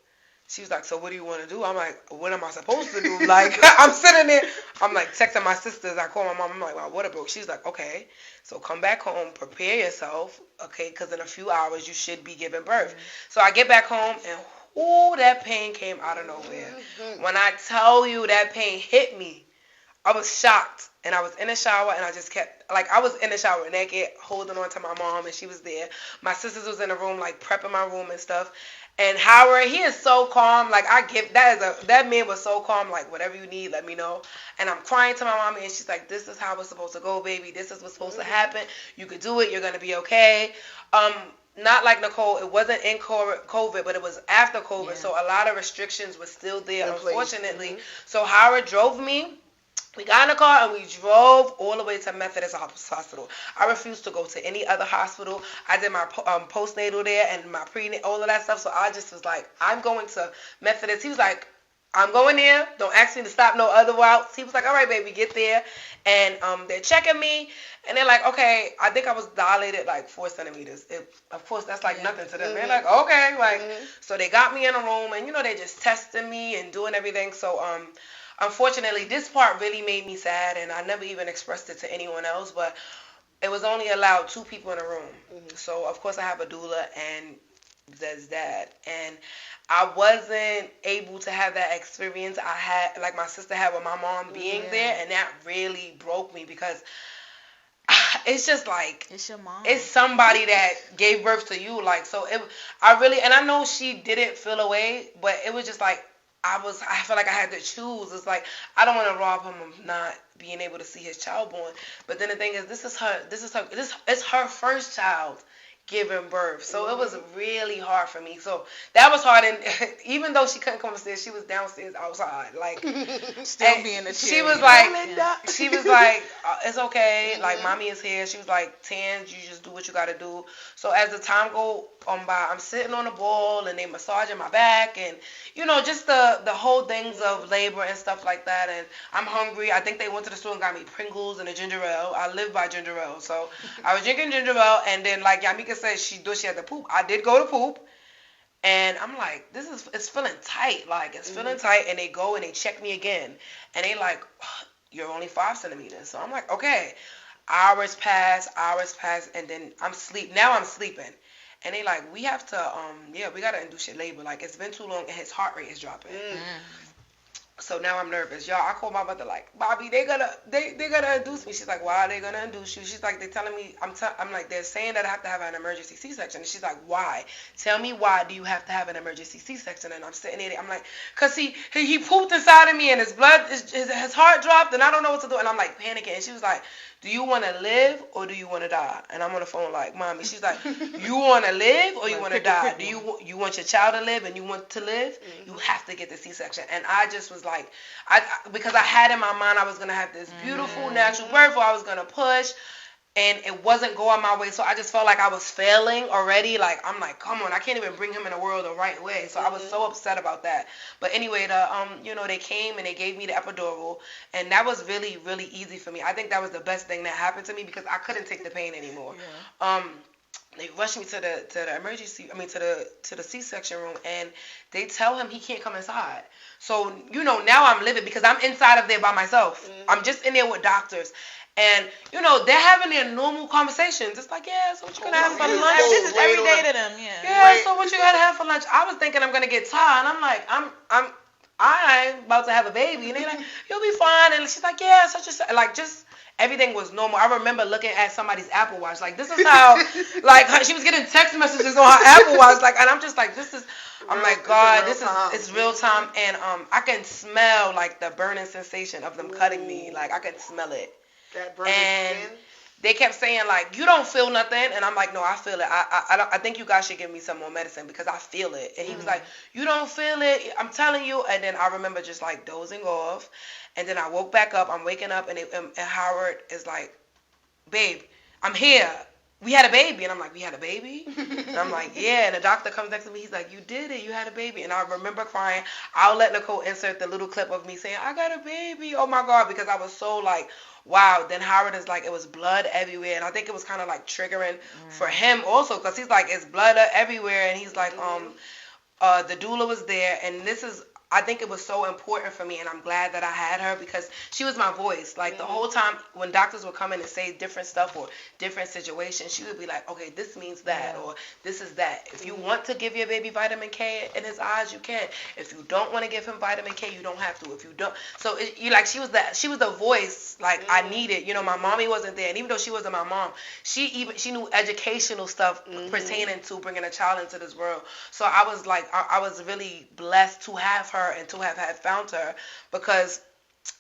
She was like, so what do you want to do? I'm like, what am I supposed to do? Like, I'm sitting there. I'm like texting my sisters. I call my mom. I'm like, my water broke. She's like, okay, so come back home, prepare yourself, okay, because in a few hours you should be giving birth. So I get back home and ooh, that pain came out of nowhere. When I tell you that pain hit me, I was shocked. And I was in the shower, and I just kept, like, I was in the shower naked, holding on to my mom, and she was there. My sisters was in the room, like, prepping my room and stuff. And Howard, he is so calm. Like, that man was so calm. Like, whatever you need, let me know. And I'm crying to my mommy, and she's like, this is how it's supposed to go, baby. This is what's supposed to happen. You could do it. You're going to be okay. Not like Nicole, it wasn't in COVID, but it was after COVID. Yeah. So a lot of restrictions were still there, unfortunately. So Howard drove me. We got in the car and we drove all the way to Methodist Hospital. I refused to go to any other hospital. I did my postnatal there and my prenatal, all of that stuff. So I just was like, I'm going to Methodist. He was like, I'm going there. Don't ask me to stop no other routes. He was like, all right, baby, get there. And they're checking me. And they're like, okay, I think I was dilated like 4 centimeters. Of course, that's like nothing to them. They're like, okay. Like, so they got me in a room and, you know, they just testing me and doing everything. So, unfortunately, this part really made me sad, and I never even expressed it to anyone else, but it was only allowed 2 people in the room. So, of course, I have a doula, and there's that. And I wasn't able to have that experience I had, like my sister had with my mom being there, and that really broke me because it's just like, it's your mom. It's somebody that gave birth to you. Like, so I know she didn't feel away, but it was just like, I feel like I had to choose. It's like I don't want to rob him of not being able to see his child born. But then the thing is, it's her first child giving birth. So it was really hard for me. So that was hard. And even though she couldn't come upstairs, she was downstairs outside, like Still being a cheer. She was like, it's okay. Like mommy is here. She was like, Tans, you just do what you gotta do. So as the time go on by, I'm sitting on the ball and they massaging my back and just the whole things of labor and stuff like that. And I'm hungry. I think they went to the store and got me Pringles and a ginger ale. I live by ginger ale, so I was drinking ginger ale. And then like Yamika said, she had to poop. I did go to poop. And I'm like, it's feeling tight. Like, it's feeling tight. And they go and they check me again. And they like, you're only 5 centimeters. So I'm like, okay. Hours pass. And then I'm sleeping. And they like, we have to, we got to induce your labor. Like, it's been too long and his heart rate is dropping. So now I'm nervous. Y'all, I called my mother like, Bobby, they gonna induce me. She's like, why are they gonna induce you? She's like, they're telling me, I'm like, they're saying that I have to have an emergency C-section. And she's like, why? Tell me why do you have to have an emergency C-section? And I'm sitting there, I'm like, cause he pooped inside of me and his heart dropped and I don't know what to do. And I'm like panicking. And she was like, do you want to live or do you want to die? And I'm on the phone like, mommy. She's like, you want to live or you want to die? Do you want your child to live and you want to live? You have to get the C-section. And I just was like, because I had in my mind I was going to have this beautiful natural birth where I was going to push. And it wasn't going my way, so I just felt like I was failing already. Like, I'm like, come on, I can't even bring him in the world the right way. So I was so upset about that. But anyway, they came and they gave me the epidural, and that was really, really easy for me. I think that was the best thing that happened to me because I couldn't take the pain anymore. Yeah. They rushed me to the emergency. To the C-section room, and they tell him he can't come inside. So now I'm living because I'm inside of there by myself. I'm just in there with doctors. And, they're having their normal conversations. It's like, yeah, so what you going to have for lunch? This is every day to them, yeah. Yeah, so what you going to have for lunch? I was thinking I'm going to get tired. And I'm like, I'm about to have a baby. And they're like, you'll be fine. And she's like, yeah, just everything was normal. I remember looking at somebody's Apple Watch. Like, this is how, she was getting text messages on her Apple Watch. Like, and I'm just like, I'm like, God, it's real time. And I can smell, like, the burning sensation of them cutting me. Like, I can smell it. That burning skin. They kept saying like, you don't feel nothing, and I'm like, no, I feel it. I think you guys should give me some more medicine because I feel it. And he was like, you don't feel it, I'm telling you. And then I remember just like dozing off, and then I woke back up. I'm waking up, and Howard is like, babe, I'm here. We had a baby. And I'm like, we had a baby? And I'm like, yeah. And the doctor comes next to me. He's like, you did it. You had a baby. And I remember crying. I'll let Nicole insert the little clip of me saying, I got a baby. Oh, my God. Because I was so like, wow. Then Howard is like, it was blood everywhere. And I think it was kind of like triggering for him also. Because he's like, it's blood everywhere. And he's like, the doula was there. And I think it was so important for me, and I'm glad that I had her because she was my voice. Like, the whole time when doctors would come in and say different stuff or different situations, she would be like, okay, this means that, or this is that. If you want to give your baby vitamin K in his eyes, you can. If you don't want to give him vitamin K, you don't have to. If you don't, so she was the voice like I needed. My mommy wasn't there, and even though she wasn't my mom, she knew educational stuff pertaining to bringing a child into this world. So I was like, I was really blessed to have her and to have found her because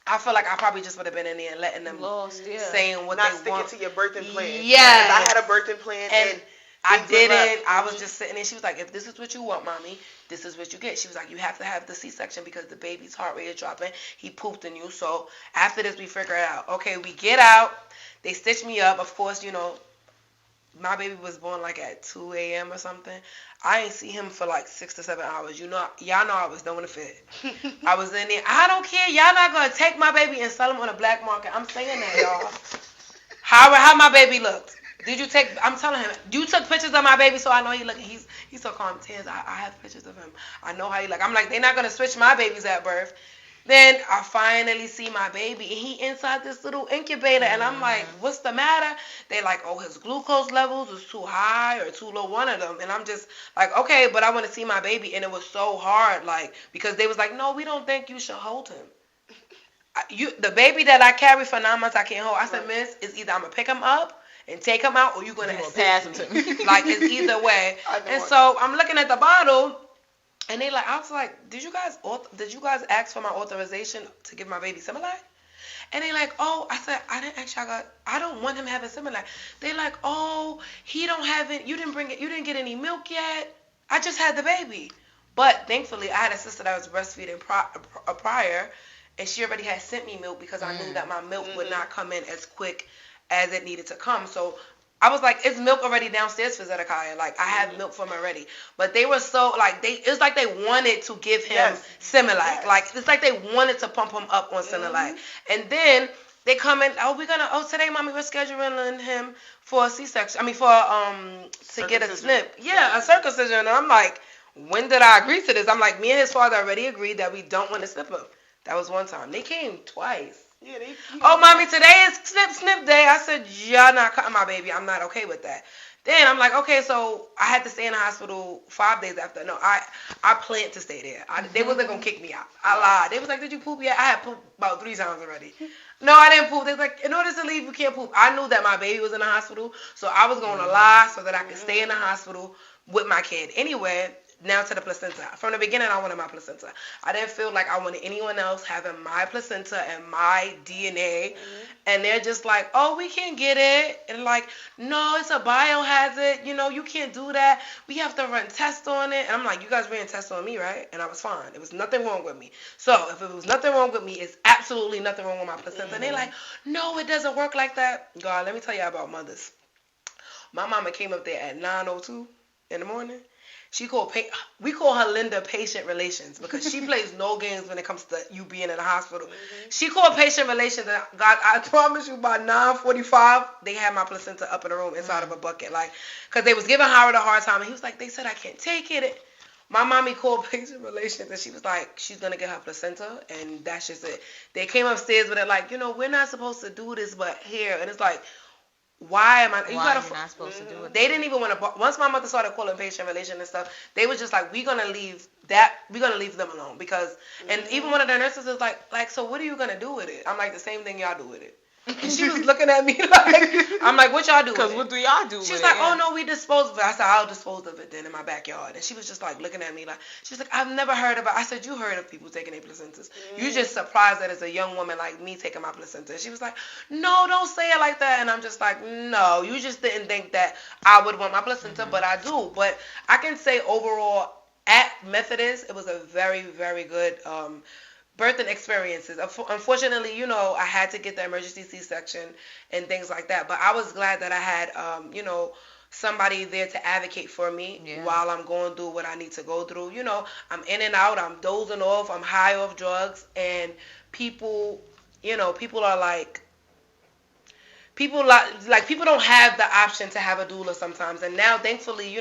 I feel like I probably just would have been in there and letting them saying what not they want. Not sticking to your birthing plan. Yeah. I had a birthing plan and I didn't. I was just sitting there. She was like, if this is what you want, mommy, this is what you get. She was like, you have to have the C-section because the baby's heart rate is dropping. He pooped in you. So after this, we figure it out. Okay, we get out. They stitch me up. Of course, my baby was born like at 2 a.m. or something. I ain't see him for like 6 to 7 hours. Y'all know I was done with the fit. I was in there. I don't care. Y'all not going to take my baby and sell him on a black market. I'm saying that, y'all. How my baby looked. I'm telling him, you took pictures of my baby so I know he look. He's so calm. Tears, I have pictures of him. I know how he look. I'm like, they're not going to switch my babies at birth. Then I finally see my baby, and he inside this little incubator, and I'm like, what's the matter? They like, oh, his glucose levels is too high or too low, one of them. And I'm just like, okay, but I want to see my baby. And it was so hard, like, because they was like, no, we don't think you should hold him. The baby that I carry for 9 months, I can't hold. I said, miss, it's either I'm going to pick him up and take him out, or you're going to pass him to me. Like, it's either way. And so I'm looking at the bottle. And they like, I was like, did you guys ask for my authorization to give my baby Similac? And they like, oh, I said, I didn't actually, I don't want him having Similac. They like, oh, he don't have it, you didn't get any milk yet. I just had the baby. But thankfully, I had a sister that was breastfeeding prior, and she already had sent me milk because I knew that my milk would not come in as quick as it needed to come. So I was like, it's milk already downstairs for Zedekiah. Like, I have milk for him already. But they were so, like, it was like they wanted to give him Similac. Yes. Like, it's like they wanted to pump him up on Similac. And then they come in, today, mommy, we're scheduling him for a C-section. I mean, to get a snip. Yeah, a circumcision. And I'm like, when did I agree to this? I'm like, me and his father already agreed that we don't want to snip him. That was one time. They came twice. Yeah, mommy, today is snip day. I said, y'all not cutting my baby. I'm not okay with that. Then I'm like, okay, so I had to stay in the hospital 5 days after. No, I planned to stay there. They wasn't going to kick me out. I lied. They was like, did you poop yet? I had pooped about 3 times already. No, I didn't poop. They was like, in order to leave, you can't poop. I knew that my baby was in the hospital, so I was going to lie so that I could stay in the hospital with my kid. Anyway, now to the placenta. From the beginning, I wanted my placenta. I didn't feel like I wanted anyone else having my placenta and my DNA. And they're just like, oh, we can't get it. And like, no, it's a biohazard. You can't do that. We have to run tests on it. And I'm like, you guys ran tests on me, right? And I was fine. There was nothing wrong with me. So if it was nothing wrong with me, it's absolutely nothing wrong with my placenta. And they're like, no, it doesn't work like that. God, let me tell you about mothers. My mama came up there at 9:02 in the morning. We call her Linda patient relations because she plays no games when it comes to you being in the hospital. She called patient relations, and God, I promise you by 9:45, they had my placenta up in the room inside of a bucket. Like, because they was giving Howard a hard time, and he was like, they said I can't take it. My mommy called patient relations, and she was like, she's going to get her placenta, and that's just it. They came upstairs with it like, we're not supposed to do this, but here. And it's like, why am I? Why are you not supposed to do it? They didn't even want to. Once my mother started calling patient relation and stuff, they was just like, we're gonna leave them alone because. And even one of the nurses was like, so what are you gonna do with it? I'm like, the same thing y'all do with it. And she was looking at me like, I'm like, what y'all do? Because what do y'all do? She's like, oh no, we dispose of it. I said, I'll dispose of it then in my backyard. And she was just like looking at me like, she's like, I've never heard of it. I said, you heard of people taking their placentas. You just surprised that it's a young woman like me taking my placenta. And she was like, no, don't say it like that. And I'm just like, no, you just didn't think that I would want my placenta, but I do. But I can say overall at Methodist, it was a very, very good birthing experiences. Unfortunately, I had to get the emergency C-section and things like that. But I was glad that I had, somebody there to advocate for me while I'm going through what I need to go through. I'm in and out. I'm dozing off. I'm high off drugs. And people are like, people don't have the option to have a doula sometimes. And now, thankfully,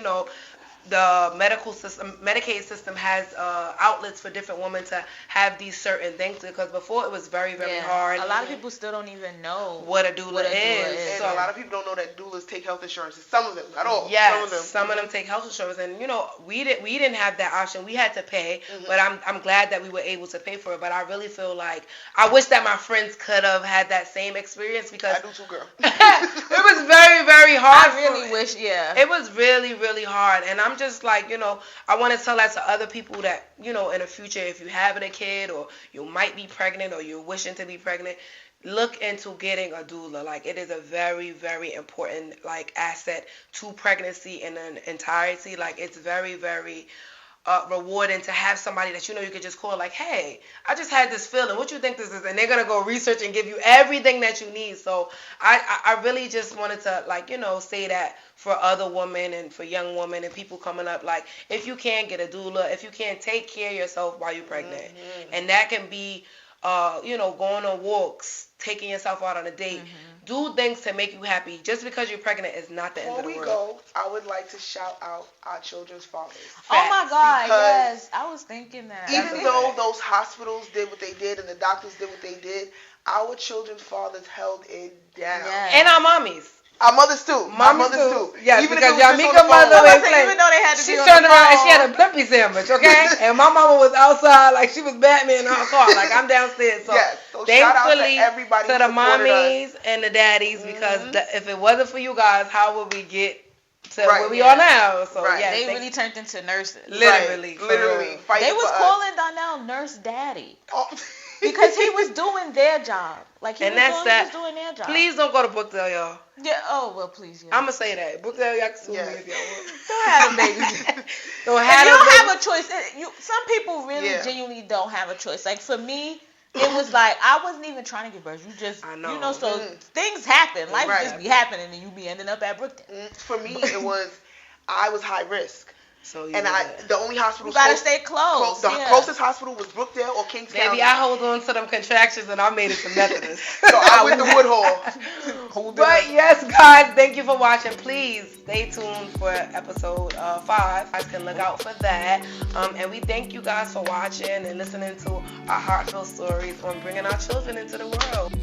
the Medicaid system has outlets for different women to have these certain things because before it was very, very hard. A lot of people still don't even know what a doula is. And a lot of people don't know that doulas take health insurance. Some of them, not all. Yes, some of them take health insurance, and we didn't have that option. We had to pay, but I'm glad that we were able to pay for it. But I really feel like I wish that my friends could have had that same experience because I do too, girl. It was very, very hard. I really wish, it was really, really hard, and I'm just like, I want to tell that to other people that, in the future, if you're having a kid or you might be pregnant or you're wishing to be pregnant, look into getting a doula. Like, it is a very, very important, asset to pregnancy in an entirety. Like, it's very, very rewarding to have somebody that you could just call like, hey, I just had this feeling, what you think this is? And they're going to go research and give you everything that you need. So I really just wanted to say that for other women and for young women and people coming up, like, if you can't get a doula, if you can't take care of yourself while you're pregnant, and that can be going on walks, taking yourself out on a date, do things to make you happy. Just because you're pregnant is not the end of the world. Before we go, I would like to shout out our children's fathers. Oh my God, yes. I was thinking that. Even though those hospitals did what they did and the doctors did what they did, our children's fathers held it down. Yes. And our mommies. Our mothers too. My mothers too. Yes, even because Yamika's mother was even though they had to she turned around and she had a Blimpie sandwich, okay? And my mama was outside like she was Batman in her car. Like, I'm downstairs. So, so thankfully shout out to everybody to the mommies and the daddies because if it wasn't for you guys, how would we get to where we are now. So yeah, they really turned into nurses. Literally. Literally. They was calling Donnell Nurse Daddy. Oh. Because he was doing their job. Like, he was doing their job. Please don't go to Brookdale, y'all. Yeah, oh, well, please, yeah. I'm going to say that. Brookdale, y'all can sue me if y'all want. Don't have them babies. Don't have you them don't babies. have a choice. Some people really genuinely don't have a choice. Like, for me, it was like, I wasn't even trying to get birth. You just, so things happen. Life just be happening, and you be ending up at Brookdale. For me, I was high risk. So the only hospital. You gotta stay close. The closest hospital was Brookdale or Kings County. Maybe I hold on to them contractions and I made it to Methodist. So I went to Woodhall. But yes, guys, thank you for watching. Please stay tuned for episode 5. You guys can look out for that. And we thank you guys for watching and listening to our heartfelt stories on bringing our children into the world.